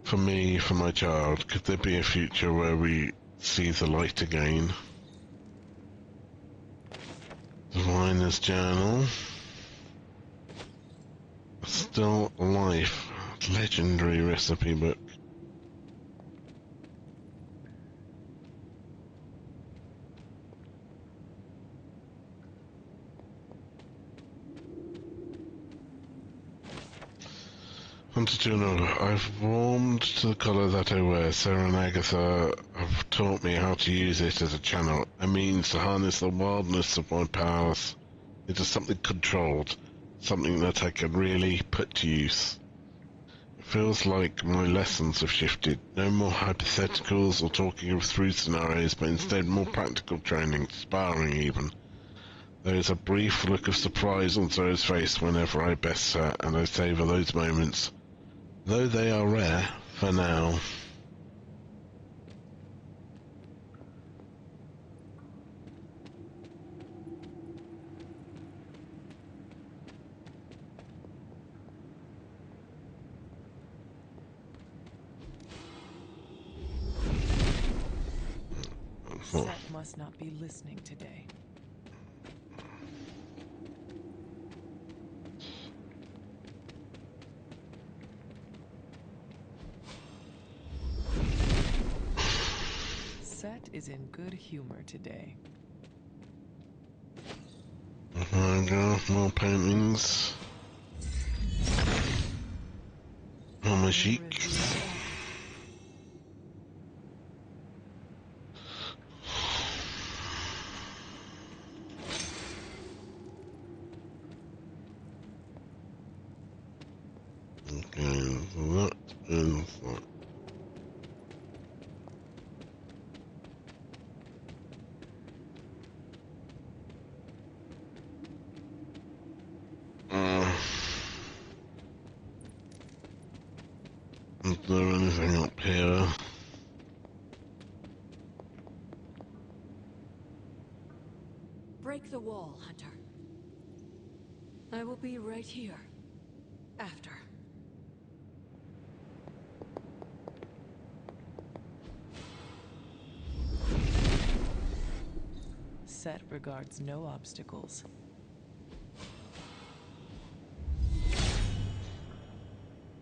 For me, for my child, could there be a future where we see the light again? Diviner's Journal. Still Life. Legendary recipe book. Hunter Journal. I've warmed to the colour that I wear. Sarah and Agatha have taught me how to use it as a channel, a means to harness the wildness of my powers into something controlled, something that I can really put to use. It feels like my lessons have shifted. No more hypotheticals or talking through scenarios, but instead more practical training, sparring even. There is a brief look of surprise on Zoe's face whenever I best her, and I savour those moments, though they are rare for now. Set must not be listening today. Set is in good humor today. There we go, more paintings. More chic. Okay, so that is that. Is there anything up here? Break the wall, Hunter. I will be right here. After. Set regards no obstacles.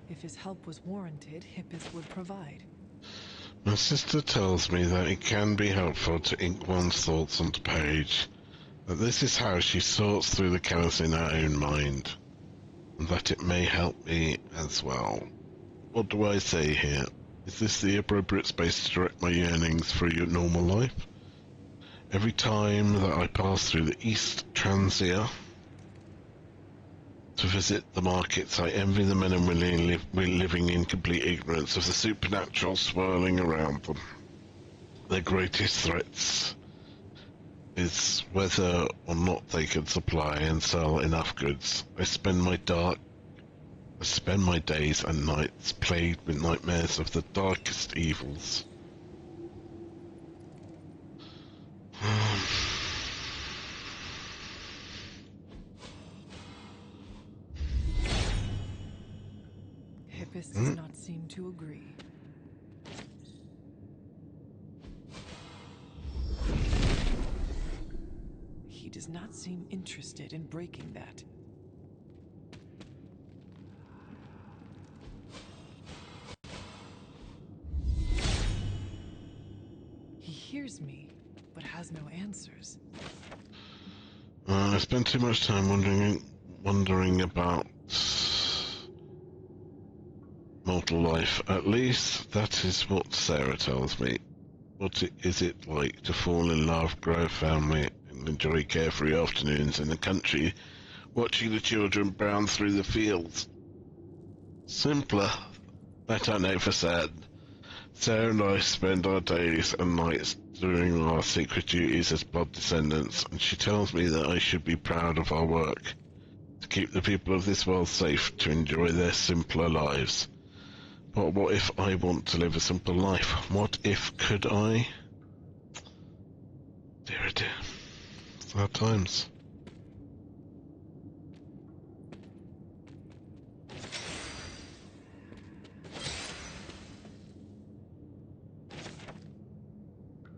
If his help was warranted, Hyppus would provide. My sister tells me that it can be helpful to ink one's thoughts onto page, that this is how she sorts through the chaos in her own mind, and that it may help me as well. What do I say here? Is this the appropriate space to direct my yearnings for your normal life? Every time that I pass through the East Transia to visit the markets, I envy the men and women living in complete ignorance of the supernatural swirling around them. Their greatest threats is whether or not they can supply and sell enough goods. I spend my days and nights plagued with nightmares of the darkest evils. Hyppus does not seem to agree. He does not seem interested in breaking that. He hears me, but has no answers. I spend too much time wondering about mortal life. At least that is what Sarah tells me. What is it like to fall in love, grow a family, and enjoy carefree afternoons in the country, watching the children brown through the fields? Simpler. That I know for certain. Sarah and I spend our days and nights doing our secret duties as blood descendants, and she tells me that I should be proud of our work, to keep the people of this world safe, to enjoy their simpler lives. But what if I want to live a simple life? What if could I? Dear, oh dear. Sad times.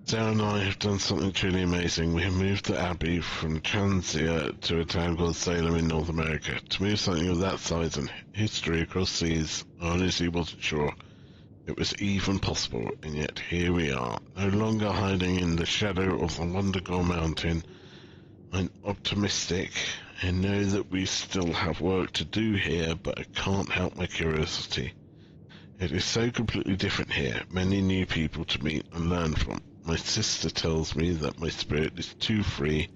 Sarah and I have done something truly amazing. We have moved the Abbey from Transia to a town called Salem in North America. To move something of that size and history across seas, I honestly wasn't sure it was even possible, and yet here we are, no longer hiding in the shadow of the Wondergore Mountain. I'm optimistic and know that we still have work to do here, but I can't help my curiosity. It is so completely different here, many new people to meet and learn from. My sister tells me that my spirit is too free,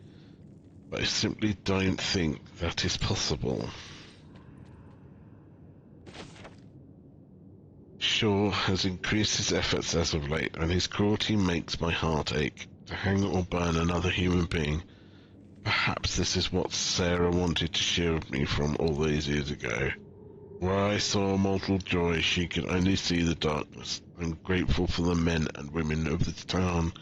but I simply don't think that is possible. Shaw has increased his efforts as of late, and his cruelty makes my heart ache. To hang or burn another human being. Perhaps this is what Sarah wanted to shield me from all these years ago. Where I saw mortal joy, she could only see the darkness. I'm grateful for the men and women of this town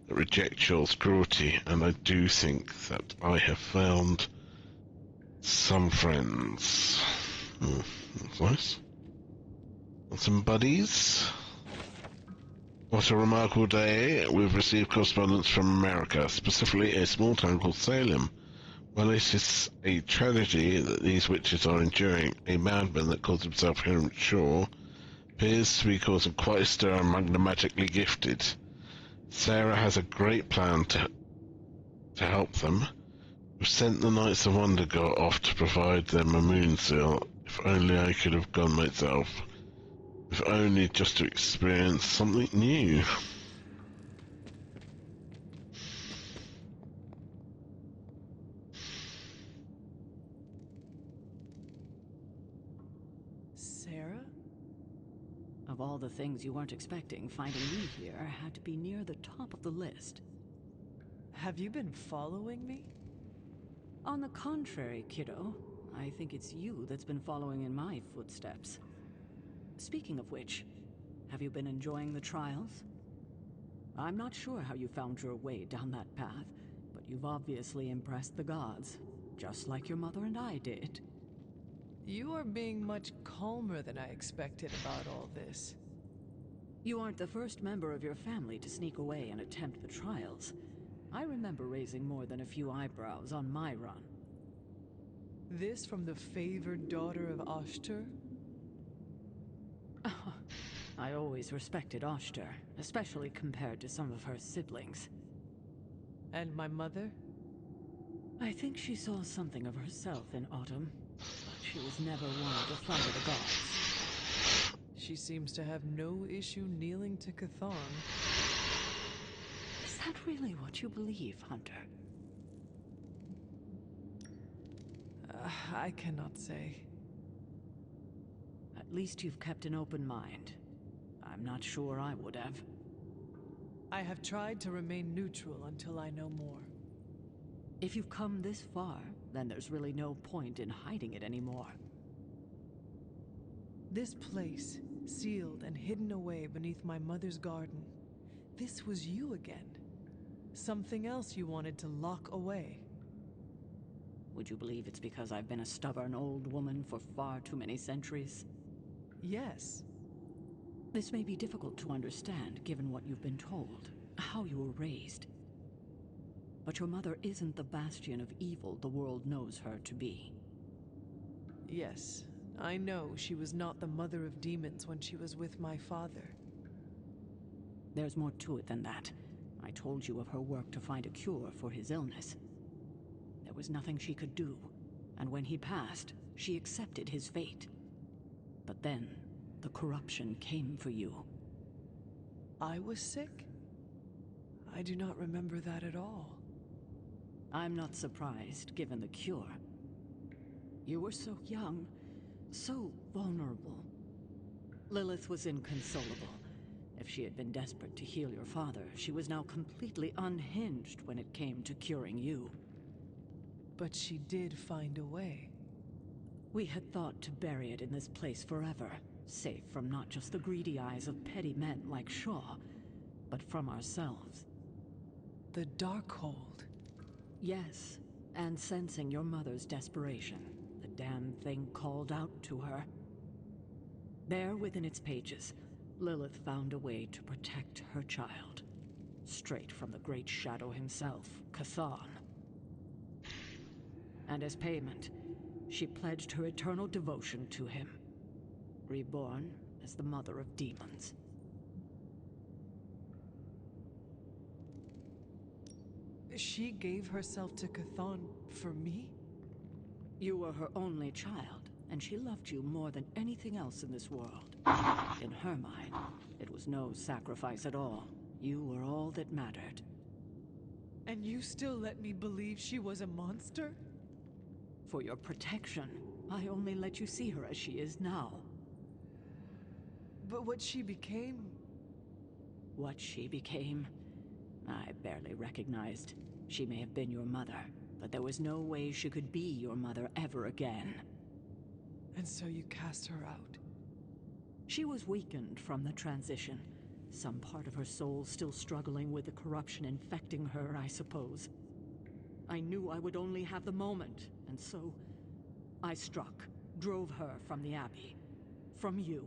that reject Shaw's cruelty, and I do think that I have found some friends. That's nice. And some buddies. What a remarkable day. We've received correspondence from America, specifically a small town called Salem. Well, it is a tragedy that these witches are enduring. A madman that calls himself Henry Shaw appears to be causing quite a stir among the magically gifted. Sarah has a great plan to help them. We've sent the Knights of Wondergore off to provide them a moon seal. If only I could have gone myself. If only just to experience something new. Sarah? Of all the things you weren't expecting, finding me here had to be near the top of the list. Have you been following me? On the contrary, kiddo, I think it's you that's been following in my footsteps. Speaking of which, have you been enjoying the trials? I'm not sure how you found your way down that path, but you've obviously impressed the gods, just like your mother and I did. You are being much calmer than I expected about all this. You aren't the first member of your family to sneak away and attempt the trials. I remember raising more than a few eyebrows on my run. This from the favored daughter of Ashtur? I always respected Ashtur, especially compared to some of her siblings. And my mother? I think she saw something of herself in Autumn, but she was never one to flatter the gods. She seems to have no issue kneeling to Chthon. Is that really what you believe, Hunter? I cannot say. At least you've kept an open mind. I'm not sure I would have. I have tried to remain neutral until I know more. If you've come this far, then there's really no point in hiding it anymore. This place, sealed and hidden away beneath my mother's garden, this was you again. Something else you wanted to lock away. Would you believe it's because I've been a stubborn old woman for far too many centuries? Yes. This may be difficult to understand given what you've been told, how you were raised. But your mother isn't the bastion of evil the world knows her to be. Yes, I know she was not the mother of demons when she was with my father. There's more to it than that. I told you of her work to find a cure for his illness. There was nothing she could do, and when he passed, she accepted his fate. But then, the corruption came for you. I was sick? I do not remember that at all. I'm not surprised, given the cure. You were so young, so vulnerable. Lilith was inconsolable. If she had been desperate to heal your father, she was now completely unhinged when it came to curing you. But she did find a way. We had thought to bury it in this place forever, safe from not just the greedy eyes of petty men like Shaw, but from ourselves. The Darkhold. Yes, and sensing your mother's desperation, the damn thing called out to her. There within its pages, Lilith found a way to protect her child. Straight from the Great Shadow himself, Chthon. And as payment, she pledged her eternal devotion to him. Reborn as the mother of demons. She gave herself to Chthon for me? You were her only child, and she loved you more than anything else in this world. In her mind, it was no sacrifice at all. You were all that mattered. And you still let me believe she was a monster? For your protection, I only let you see her as she is now. But what she became... What she became, I barely recognized. She may have been your mother, but there was no way she could be your mother ever again. And so you cast her out? She was weakened from the transition. Some part of her soul still struggling with the corruption infecting her, I suppose. I knew I would only have the moment, and so I struck, drove her from the Abbey. From you.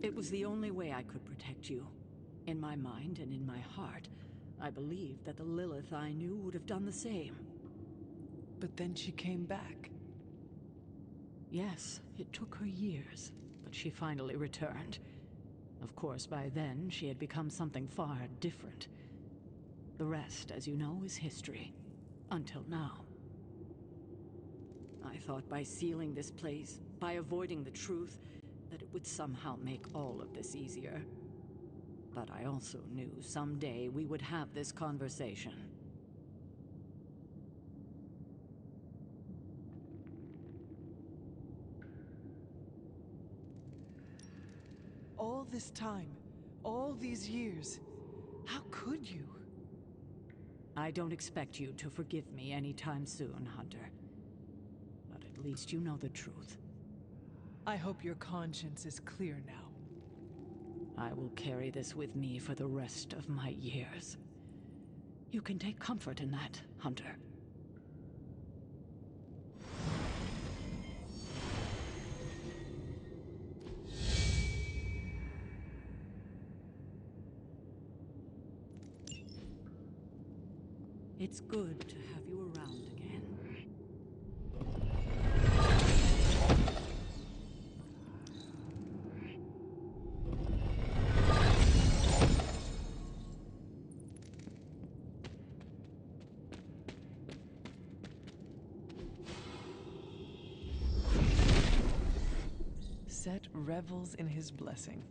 It was the only way I could protect you. In my mind and in my heart, I believed that the Lilith I knew would have done the same. But then she came back. Yes, it took her years, but she finally returned. Of course, by then, she had become something far different. The rest, as you know, is history. Until now. I thought by sealing this place, by avoiding the truth, that it would somehow make all of this easier. But I also knew someday we would have this conversation. All this time, all these years, how could you? I don't expect you to forgive me anytime soon, Hunter. But at least you know the truth. I hope your conscience is clear now. I will carry this with me for the rest of my years. You can take comfort in that, Hunter. It's good to have you around again. Set revels in his blessing.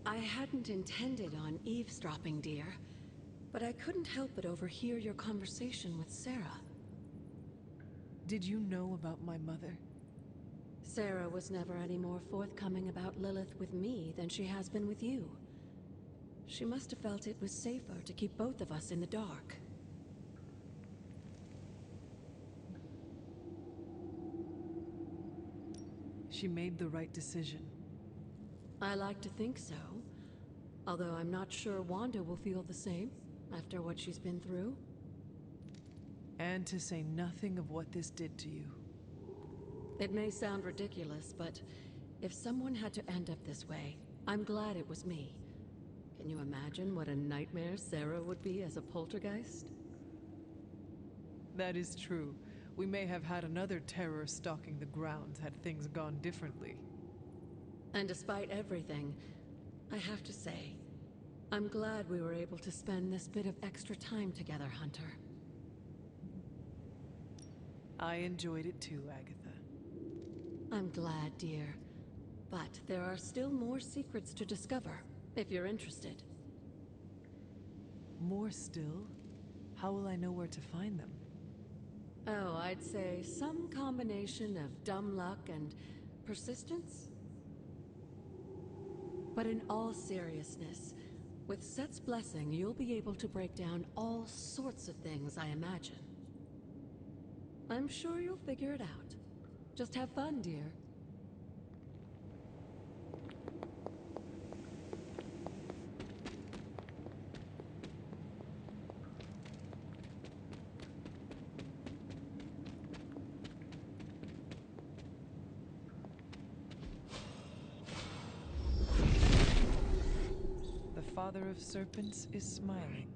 I hadn't intended on eavesdropping, dear, but I couldn't help but overhear your conversation with Sarah. Did you know about my mother? Sarah was never any more forthcoming about Lilith with me than she has been with you. She must have felt it was safer to keep both of us in the dark. She made the right decision. I like to think so, although I'm not sure Wanda will feel the same after what she's been through. And to say nothing of what this did to you. It may sound ridiculous, but if someone had to end up this way, I'm glad it was me. Can you imagine what a nightmare Sarah would be as a poltergeist? That is true. We may have had another terror stalking the grounds had things gone differently. And despite everything, I have to say, I'm glad we were able to spend this bit of extra time together, Hunter. I enjoyed it too, Agatha. I'm glad, dear. But there are still more secrets to discover, if you're interested. More still? How will I know where to find them? Oh, I'd say some combination of dumb luck and persistence? But in all seriousness, with Set's blessing, you'll be able to break down all sorts of things, I imagine. I'm sure you'll figure it out. Just have fun, dear. The father of serpents is smiling.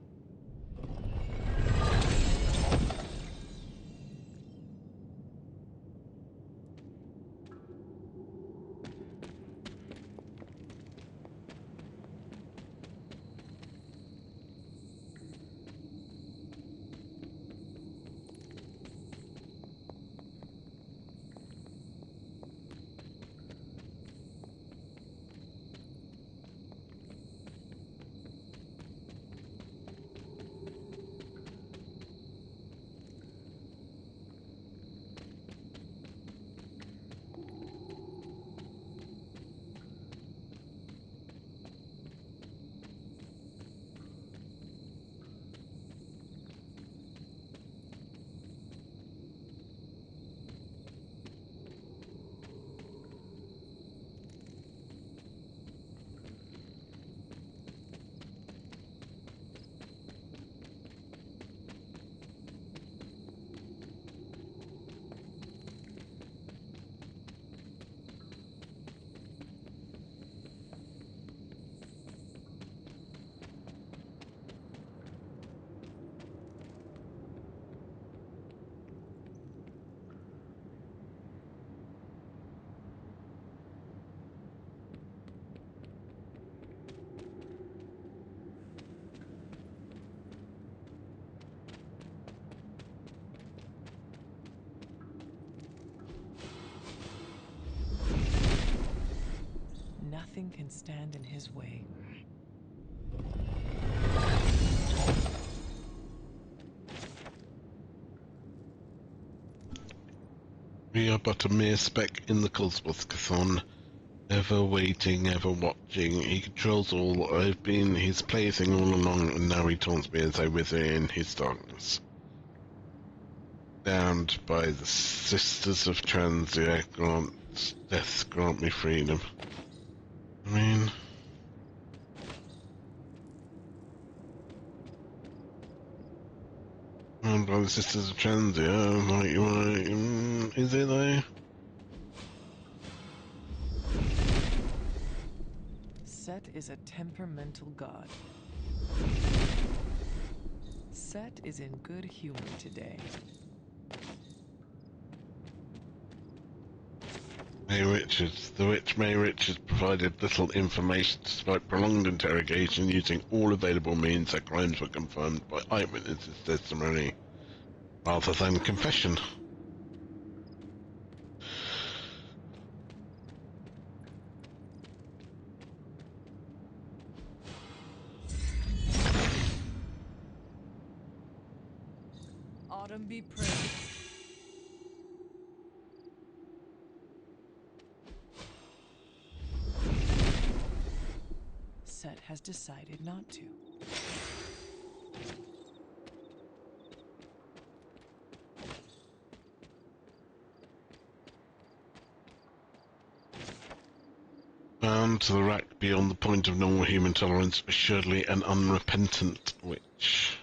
Nothing can stand in his way. We are but a mere speck in the cosmos, Chthon. Ever waiting, ever watching. He controls all. I've been his plaything all along, and now he taunts me as I wither in his darkness. damned by the Sisters of Transia, grant me freedom. I mean... Bound by the Sisters of Transia, like you might... is it though? Set is a temperamental god. Set is in good humor today. May Richards. The witch May Richards provided little information despite prolonged interrogation using all available means. Her crimes were confirmed by eyewitnesses' testimony rather than confession. Autumn be praised. Set has decided not to. Bound to the rack beyond the point of normal human tolerance, assuredly an unrepentant witch.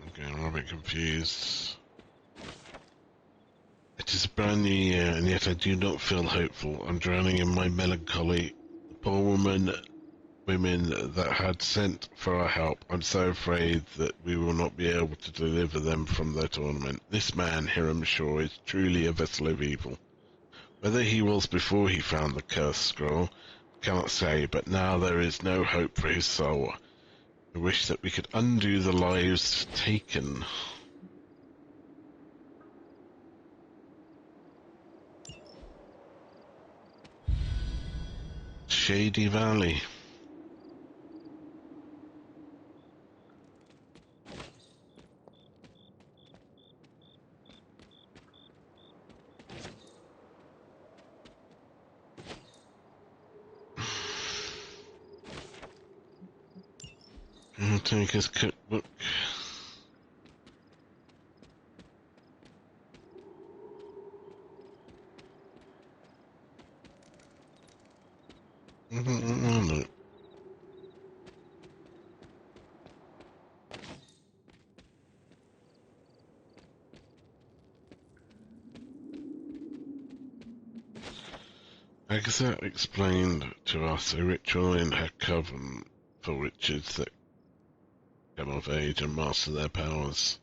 Okay, I'm a bit confused. It is a brand new year, and yet I do not feel hopeful. I'm drowning in my melancholy. The poor women that had sent for our help, I'm so afraid that we will not be able to deliver them from their torment. This man, Hiram Shaw, is truly a vessel of evil. Whether he was before he found the cursed scroll, I cannot say, but now there is no hope for his soul. I wish that we could undo the lives taken. Shady Valley. I'll take his cookbook. No. Agatha explained to us a ritual in her coven for witches that come of age and master their powers.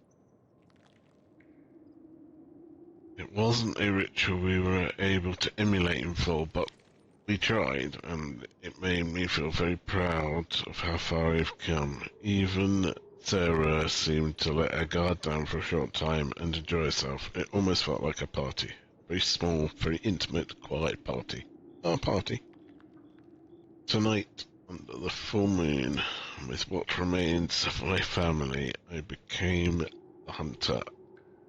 It wasn't a ritual we were able to emulate in full, but we tried, and it made me feel very proud of how far we've come. Even Sarah seemed to let her guard down for a short time and enjoy herself. It almost felt like a party. Very small, very intimate, quiet party. Our party. Tonight, under the full moon, with what remains of my family, I became the hunter.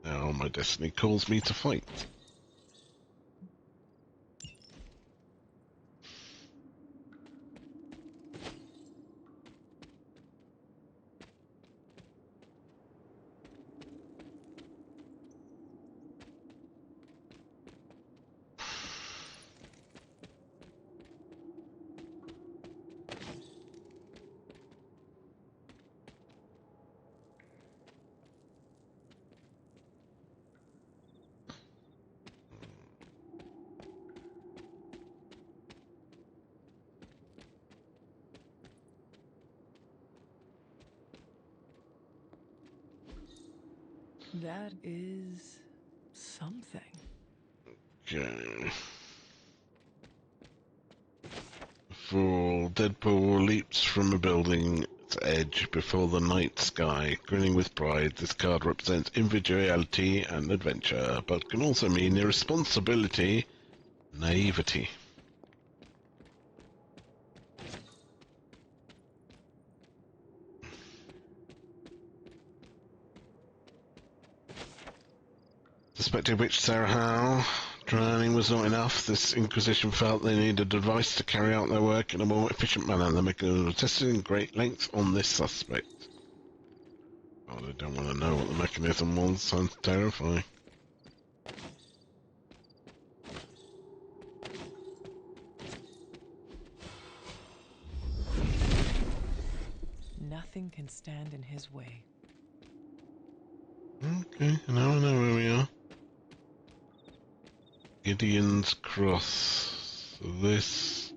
Now my destiny calls me to fight. That is something. Okay. Fool. Deadpool leaps from a building's edge before the night sky, grinning with pride. This card represents individuality and adventure, but can also mean irresponsibility, naivety. Suspected witch Sarah Howe Drowning was not enough. This Inquisition felt they needed a device to carry out their work in a more efficient manner. The mechanism was tested in great length on this suspect. Oh, they don't want to know what the mechanism was. Sounds terrifying. Nothing can stand in his way. Okay, now I know where we are. Gideon's Cross. So this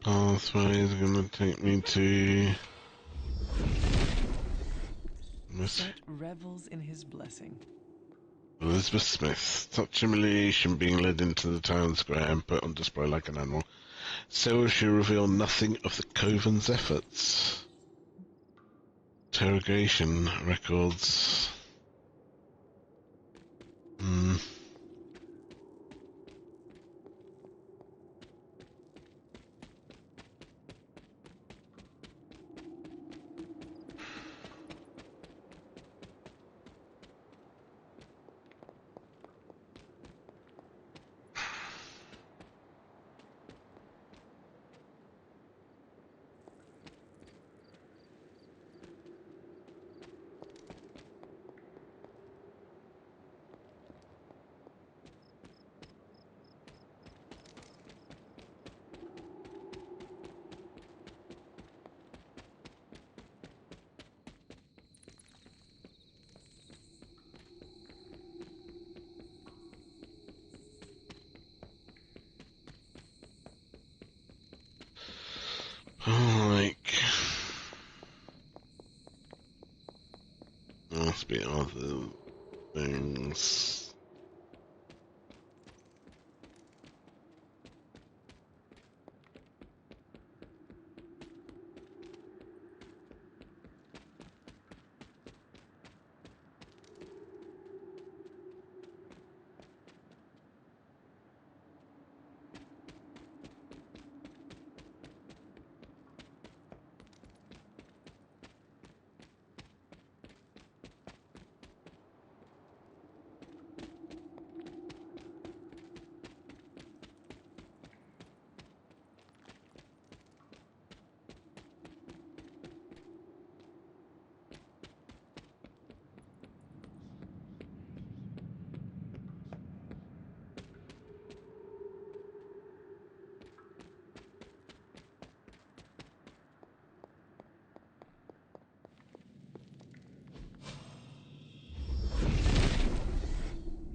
pathway is going to take me to Miss Set revels in his blessing. Elizabeth Smith. Such humiliation being led into the town square and put on display like an animal. So she revealed nothing of the Coven's efforts. Interrogation records. Like, must be other things.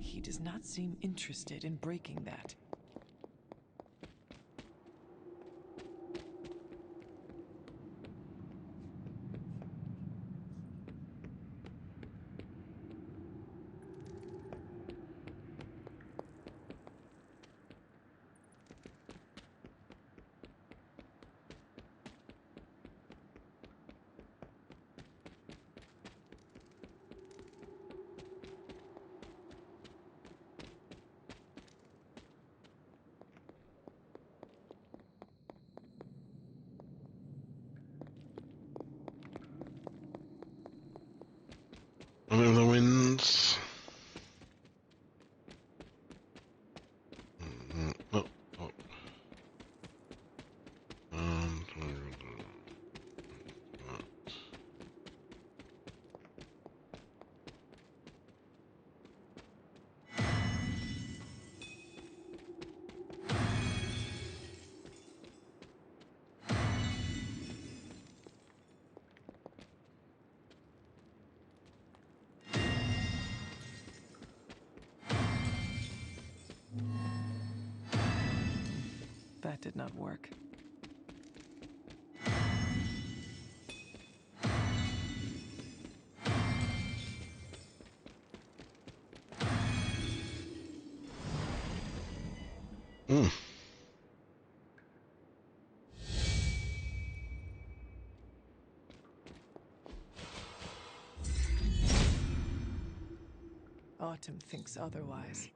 He does not seem interested in breaking that. Under the winds. Oh, oh. And That did not work. Autumn thinks otherwise.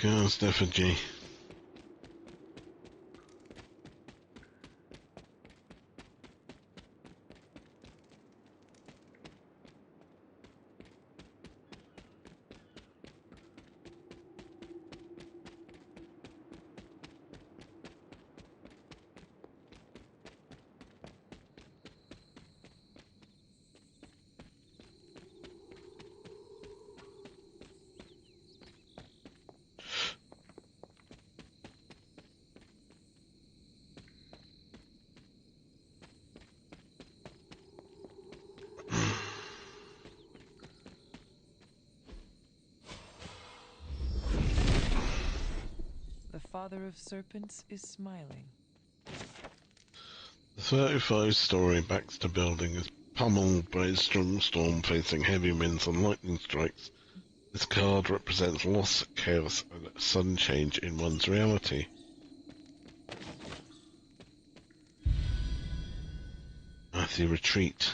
Girl's effigy. The father of serpents is smiling. The 35-story Baxter building is pummeled by a strong storm facing heavy winds and lightning strikes. This card represents loss, chaos, and a sudden change in one's reality. Matthew, retreat.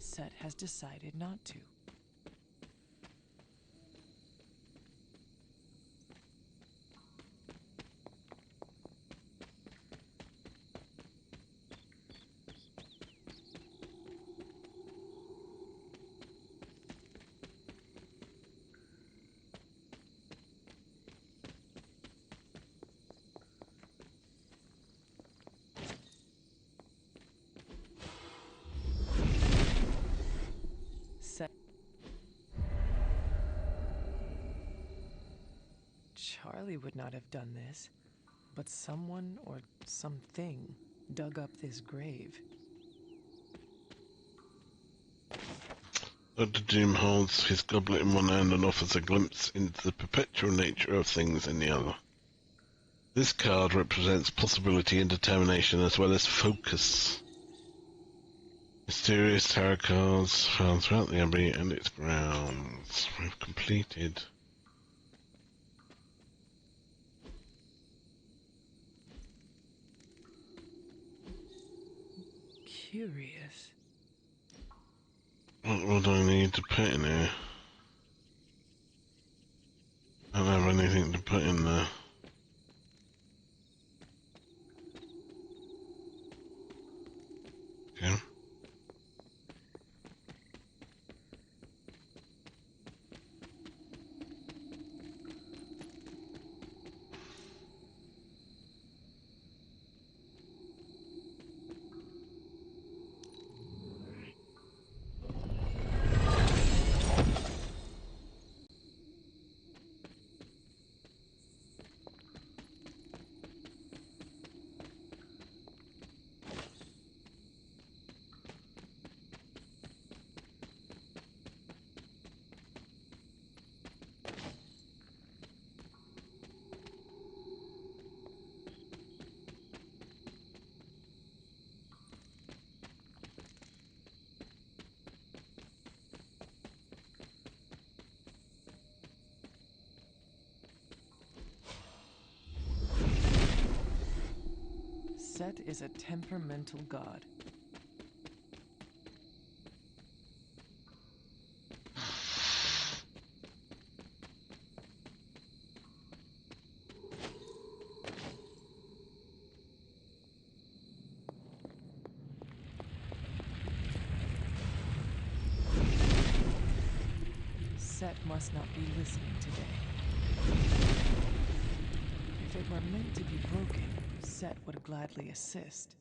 Set has decided not to. Set. Charlie would not have done this, but someone or something dug up this grave. Dr. Doom holds his goblet in one hand and offers a glimpse into the perpetual nature of things in the other. This card represents possibility and determination as well as focus. Mysterious tarot cards found throughout the Abbey and its grounds. We've completed. Curious. What do I need to put in here? I don't have anything to put in there. Okay. Set is a temperamental god. Set must not be listening today. If it were meant to be broken, Set would gladly assist.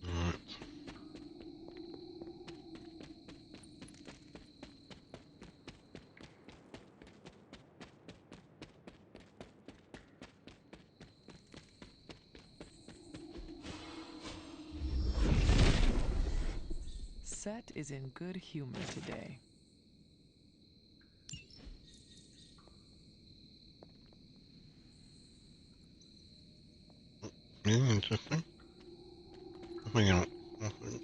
Alright. Set is in good humor today. Yeah, interesting. Nothing else. Nothing.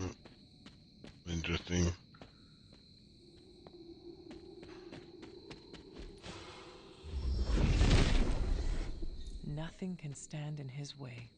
No. Interesting. Nothing can stand in his way.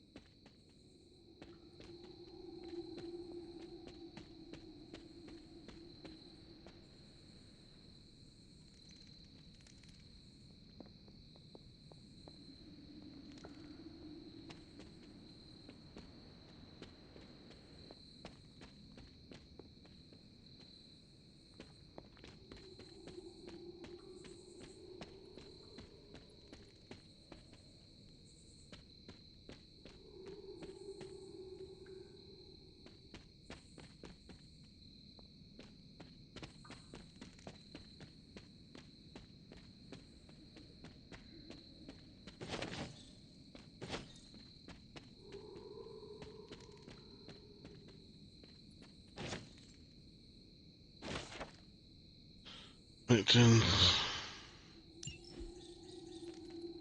Connecting.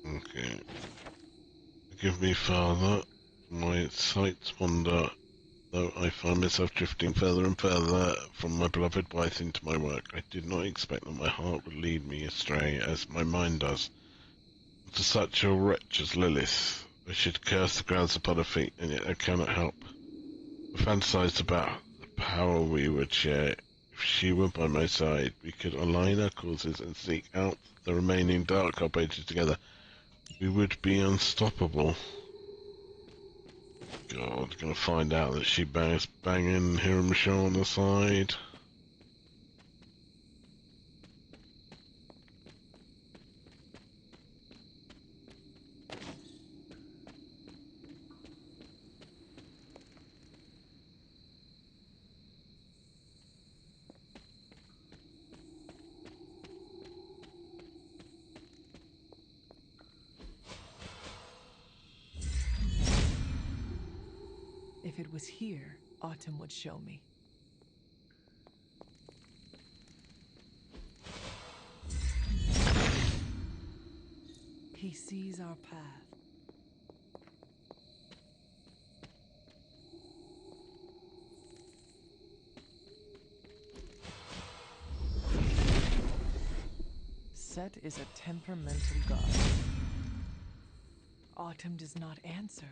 Okay. Forgive me, Father. My sights wander, though I find myself drifting further and further from my beloved wife into my work. I did not expect that my heart would lead me astray as my mind does. To such a wretch as Lilith, I should curse the grounds upon her feet, and yet I cannot help. I fantasized about the power we would share. If she were by my side, we could align our causes and seek out the remaining dark arpetrages together. We would be unstoppable. God, gonna find out that she banging Hiram Shaw on the side. If it was here, Autumn would show me. He sees our path. Set is a temperamental god. Autumn does not answer.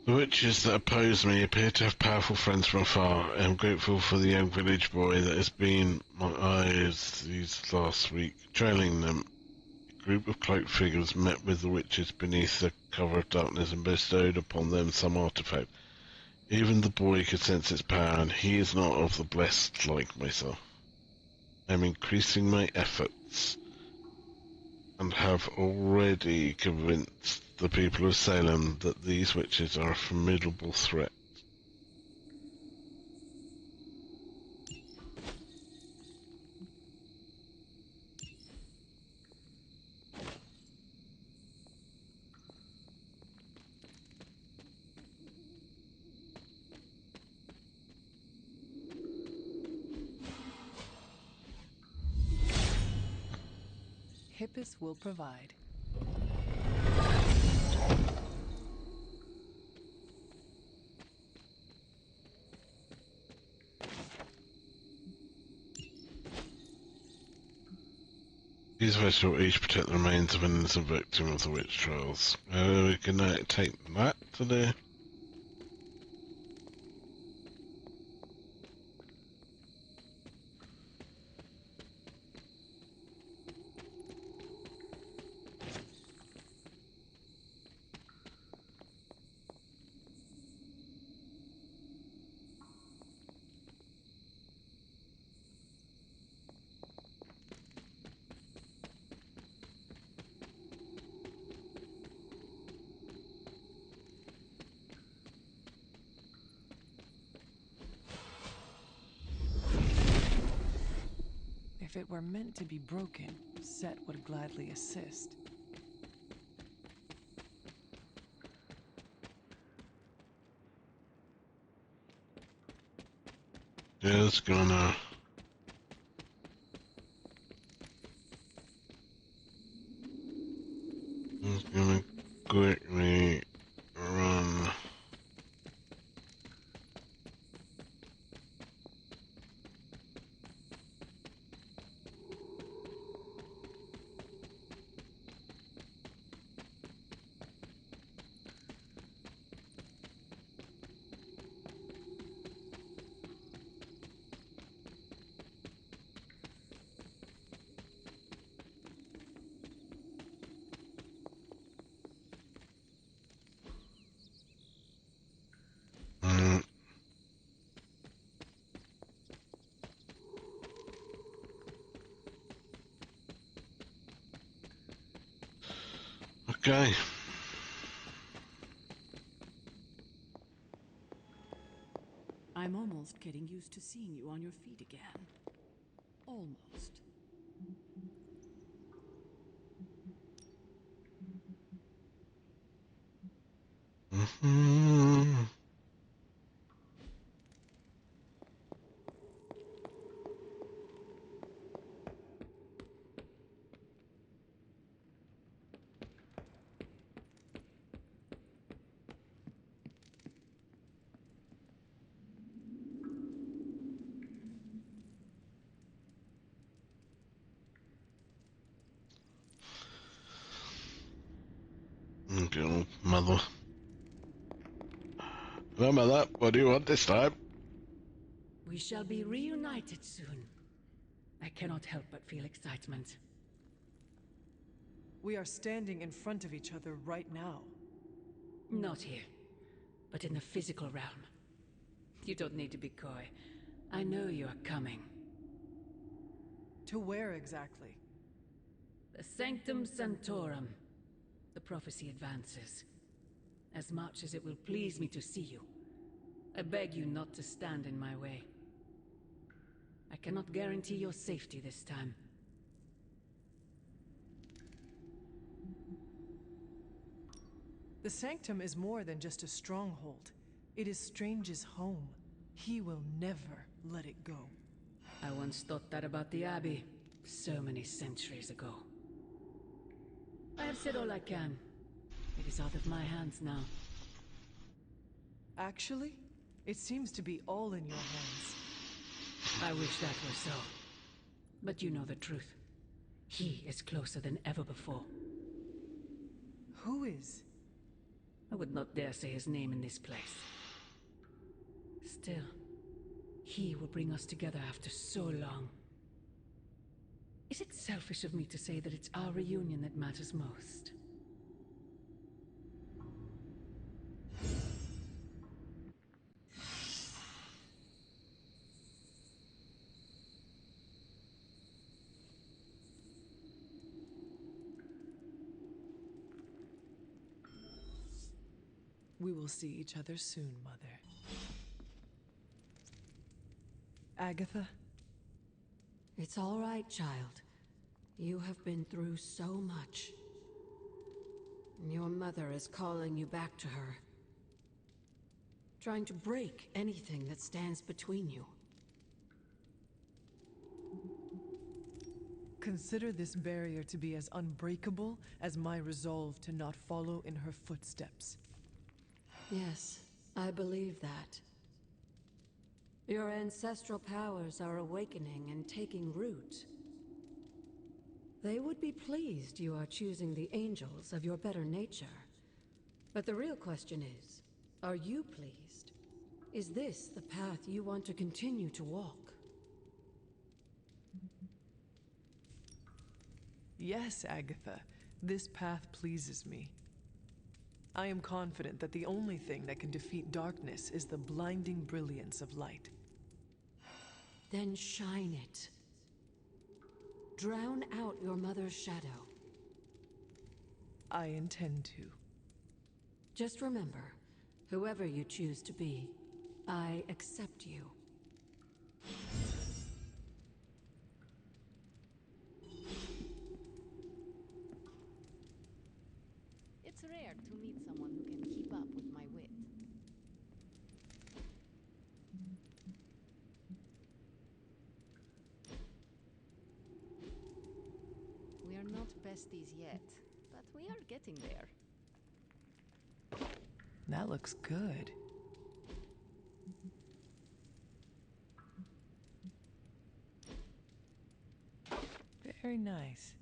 The witches that oppose me appear to have powerful friends from afar. I am grateful for the young village boy that has been my eyes these last week, trailing them. A group of cloaked figures met with the witches beneath the cover of darkness and bestowed upon them some artifact. Even the boy could sense its power, and he is not of the blessed like myself. I am increasing my efforts, and have already convinced the people of Salem that these witches are a formidable threat. Hyppus will provide. These vessels will each protect the remains of an innocent victim of the witch trials. We can take that today. If it were meant to be broken, Set would gladly assist. Just gonna quickly run. Okay. I'm almost getting used to seeing you on your feet again. Almost. Mm-hmm. Okay, well, mother. Well, mother, what do you want this time? We shall be reunited soon. I cannot help but feel excitement. We are standing in front of each other right now. Not here, but in the physical realm. You don't need to be coy. I know you are coming. To where exactly? The Sanctum Sanctorum. The prophecy advances. As much as it will please me to see you, I beg you not to stand in my way. I cannot guarantee your safety this time. The Sanctum is more than just a stronghold. It is Strange's home. He will never let it go. I once thought that about the Abbey, so many centuries ago. I have said all I can. It is out of my hands now. Actually, it seems to be all in your hands. I wish that were so. But you know the truth. He is closer than ever before. Who is? I would not dare say his name in this place. Still, he will bring us together after so long. Is it selfish of me to say that it's our reunion that matters most? We will see each other soon, Mother. Agatha? It's all right, child. You have been through so much. Your mother is calling you back to her. Trying to break anything that stands between you. Consider this barrier to be as unbreakable as my resolve to not follow in her footsteps. Yes, I believe that. Your ancestral powers are awakening and taking root. They would be pleased you are choosing the angels of your better nature. But the real question is, are you pleased? Is this the path you want to continue to walk? Yes, Agatha. This path pleases me. I am confident that the only thing that can defeat darkness is the blinding brilliance of light. Then shine it. Drown out your mother's shadow. I intend to. Just remember, whoever you choose to be, I accept you. It's rare to meet someone who can keep up with my wit. We are not besties yet, but we are getting there. That looks good. Very nice.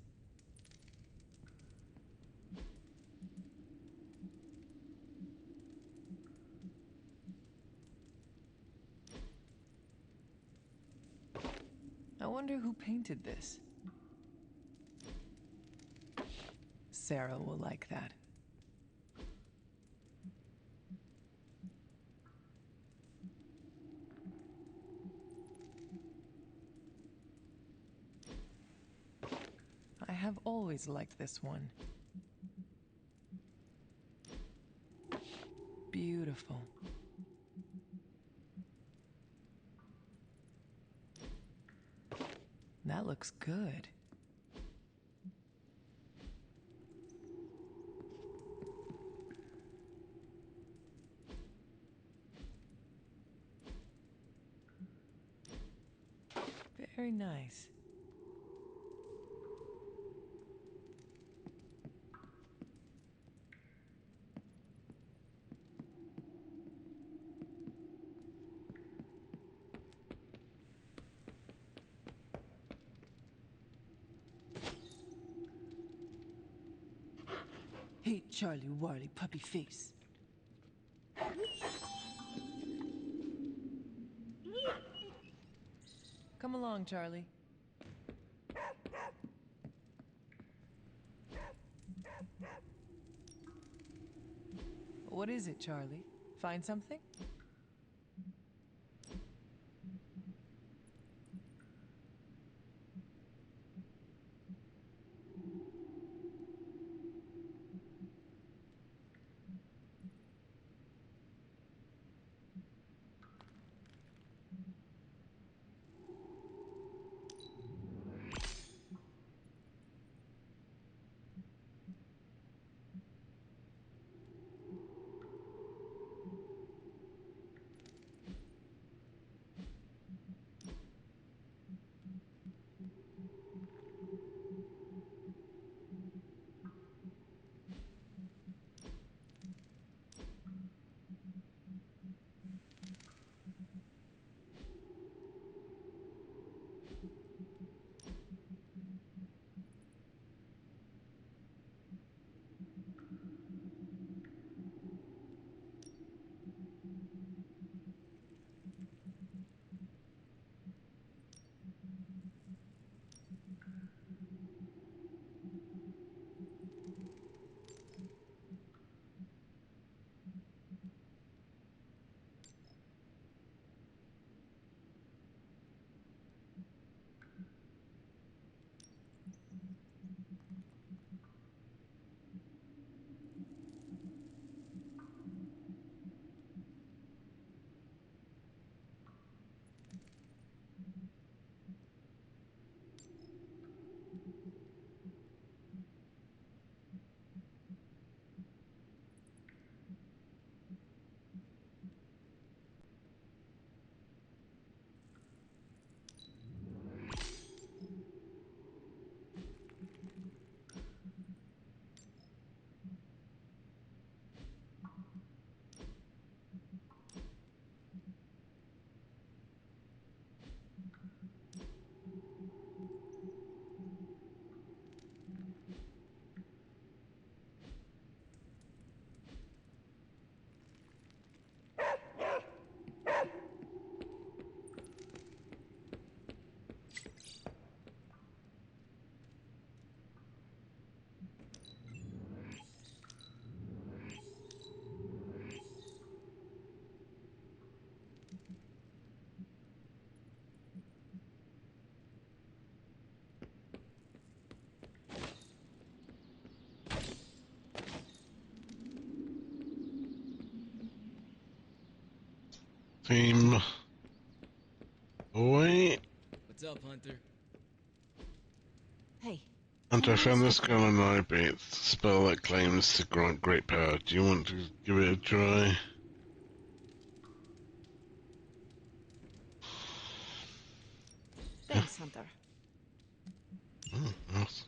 I wonder who painted this. Sarah will like that. I have always liked this one. Beautiful. looks good. Very nice. Hey, Charlie Warly puppy face. Come along, Charlie. What is it, Charlie? Find something? Team away. What's up, Hunter? Hey. Hunter, I found this gun on Abbey. It's a spell that claims to grant great power. Do you want to give it a try? Thanks, Hunter. Oh, nice.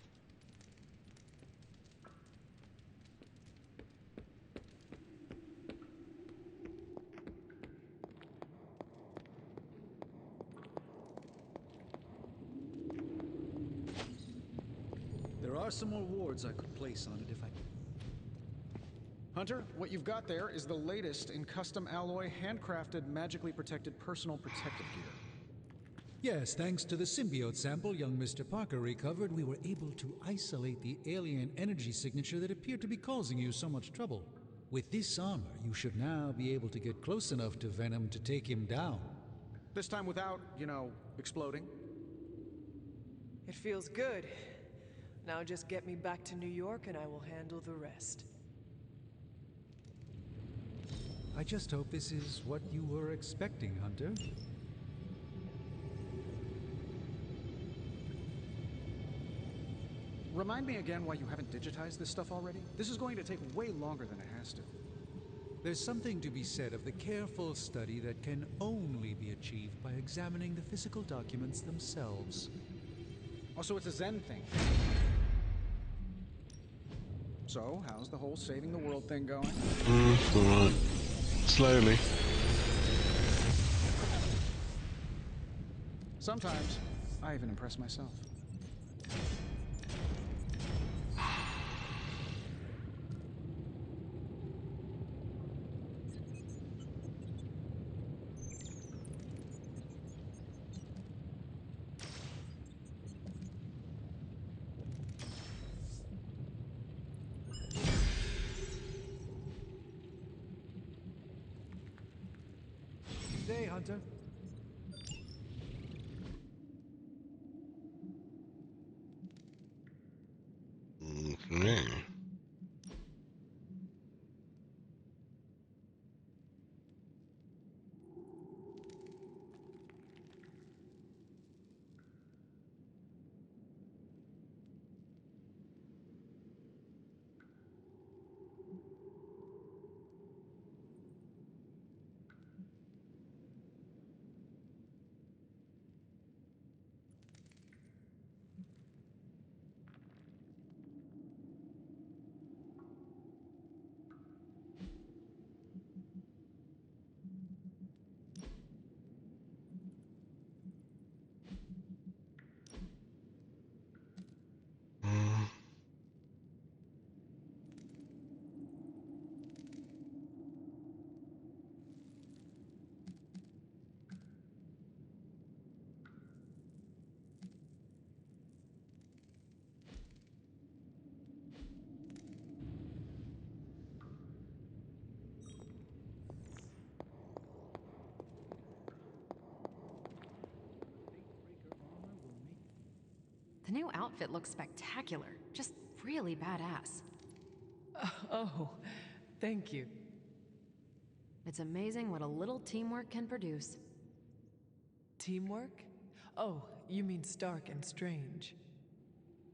There are some more wards I could place on it if I... Hunter, what you've got there is the latest in custom alloy, handcrafted, magically protected personal protective gear. Yes, thanks to the symbiote sample young Mr. Parker recovered, we were able to isolate the alien energy signature that appeared to be causing you so much trouble. With this armor, you should now be able to get close enough to Venom to take him down. This time without, exploding. It feels good. Now just get me back to New York and I will handle the rest. I just hope this is what you were expecting, Hunter. Remind me again why you haven't digitized this stuff already? This is going to take way longer than it has to. There's something to be said of the careful study that can only be achieved by examining the physical documents themselves. Oh, so it's a Zen thing. So, how's the whole saving the world thing going? Alright. Slowly. Sometimes, I even impress myself. Day, Hunter. Okay. The new outfit looks spectacular. Just really badass. Oh, thank you. It's amazing what a little teamwork can produce. Teamwork? Oh, you mean Stark and Strange.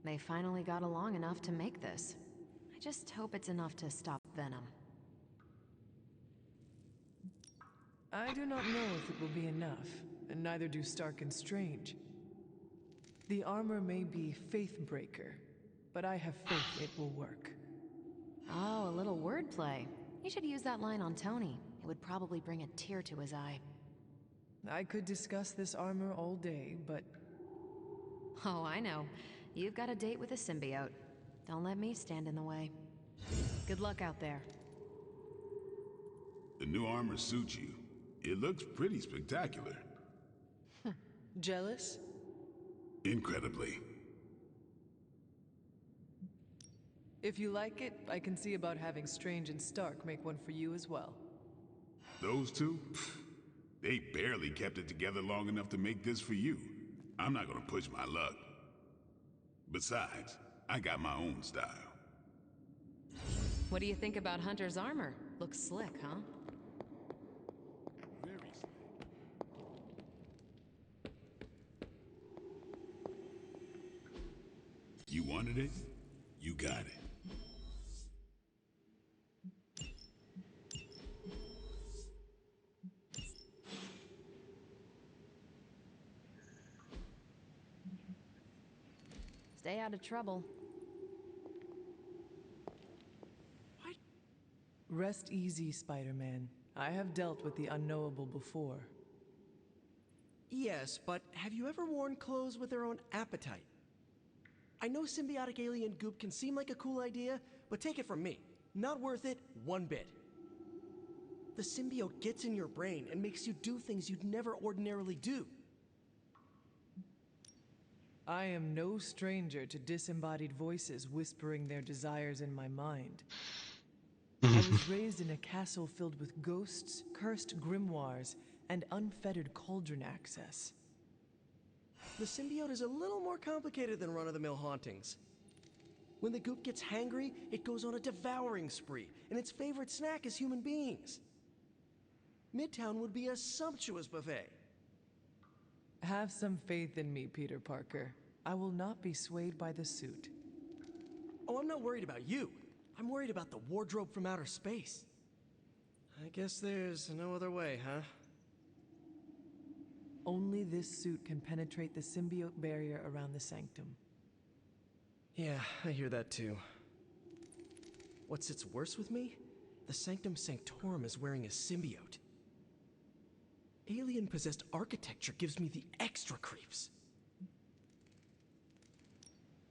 They finally got along enough to make this. I just hope it's enough to stop Venom. I do not know if it will be enough, and neither do Stark and Strange. The armor may be Faithbreaker, but I have faith it will work. Oh, a little wordplay. You should use that line on Tony. It would probably bring a tear to his eye. I could discuss this armor all day, but... Oh, I know. You've got a date with a symbiote. Don't let me stand in the way. Good luck out there. The new armor suits you. It looks pretty spectacular. Jealous? Incredibly. If you like it, I can see about having Strange and Stark make one for you as well. Those two? Pfft, they barely kept it together long enough to make this for you. I'm not gonna push my luck. Besides, I got my own style. What do you think about Hunter's armor? Looks slick, huh? Very slick. You wanted it? You got it. Stay out of trouble. Rest easy, Spider-Man. I have dealt with the unknowable before. Yes, but have you ever worn clothes with their own appetite? I know symbiotic alien goop can seem like a cool idea, but take it from me. Not worth it one bit. The symbiote gets in your brain and makes you do things you'd never ordinarily do. I am no stranger to disembodied voices whispering their desires in my mind. I was raised in a castle filled with ghosts, cursed grimoires, and unfettered cauldron access. The symbiote is a little more complicated than run-of-the-mill hauntings. When the goop gets hangry, it goes on a devouring spree, and its favorite snack is human beings. Midtown would be a sumptuous buffet. Have some faith in me, Peter Parker. I will not be swayed by the suit. Oh, I'm not worried about you. I'm worried about the wardrobe from outer space. I guess there's no other way, huh? Only this suit can penetrate the symbiote barrier around the sanctum. Yeah, I hear that too. What sits worse with me? The Sanctum Sanctorum is wearing a symbiote. Alien-possessed architecture gives me the extra creeps.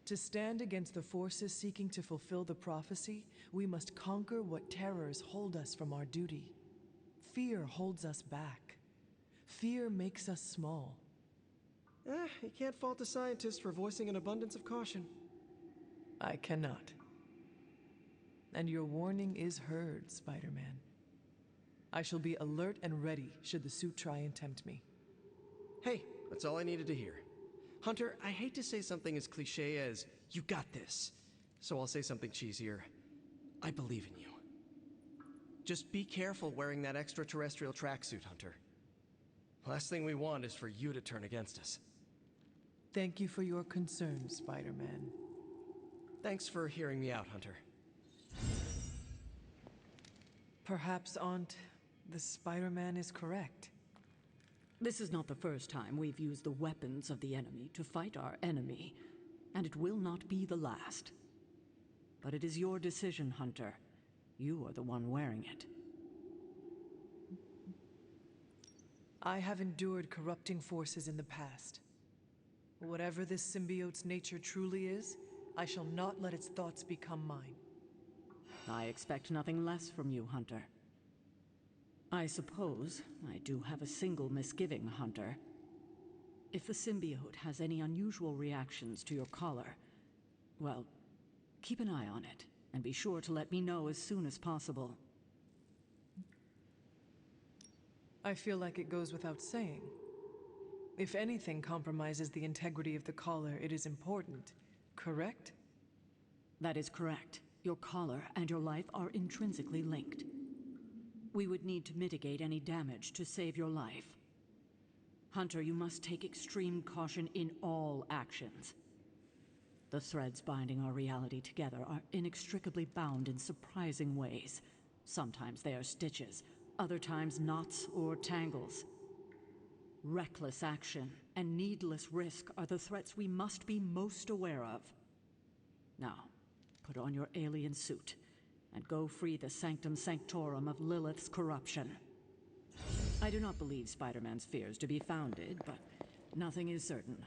To stand against the forces seeking to fulfill the prophecy, we must conquer what terrors hold us from our duty. Fear holds us back. Fear makes us small. You can't fault a scientist for voicing an abundance of caution. I cannot. And your warning is heard, Spider-Man. I shall be alert and ready should the suit try and tempt me. Hey, that's all I needed to hear. Hunter, I hate to say something as cliche as, "You got this," so I'll say something cheesier. I believe in you. Just be careful wearing that extraterrestrial tracksuit, Hunter. Last thing we want is for you to turn against us. Thank you for your concern, Spider-Man. Thanks for hearing me out, Hunter. Perhaps, Aunt, the Spider-Man is correct. This is not the first time we've used the weapons of the enemy to fight our enemy, and it will not be the last. But it is your decision, Hunter. You are the one wearing it. I have endured corrupting forces in the past. Whatever this symbiote's nature truly is, I shall not let its thoughts become mine. I expect nothing less from you, Hunter. I suppose I do have a single misgiving, Hunter. If the symbiote has any unusual reactions to your collar, well, keep an eye on it, and be sure to let me know as soon as possible. I feel like it goes without saying. If anything compromises the integrity of the collar, it is important, correct? That is correct. Your collar and your life are intrinsically linked. We would need to mitigate any damage to save your life. Hunter, you must take extreme caution in all actions. The threads binding our reality together are inextricably bound in surprising ways. Sometimes they are stitches, other times knots or tangles. Reckless action and needless risk are the threats we must be most aware of. Now, put on your alien suit and go free the Sanctum Sanctorum of Lilith's corruption. I do not believe Spider-Man's fears to be founded, but nothing is certain.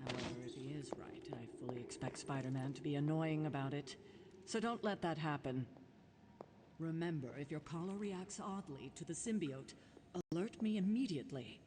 However, if he is right, I fully expect Spider-Man to be annoying about it. So don't let that happen. Remember, if your collar reacts oddly to the symbiote, alert me immediately.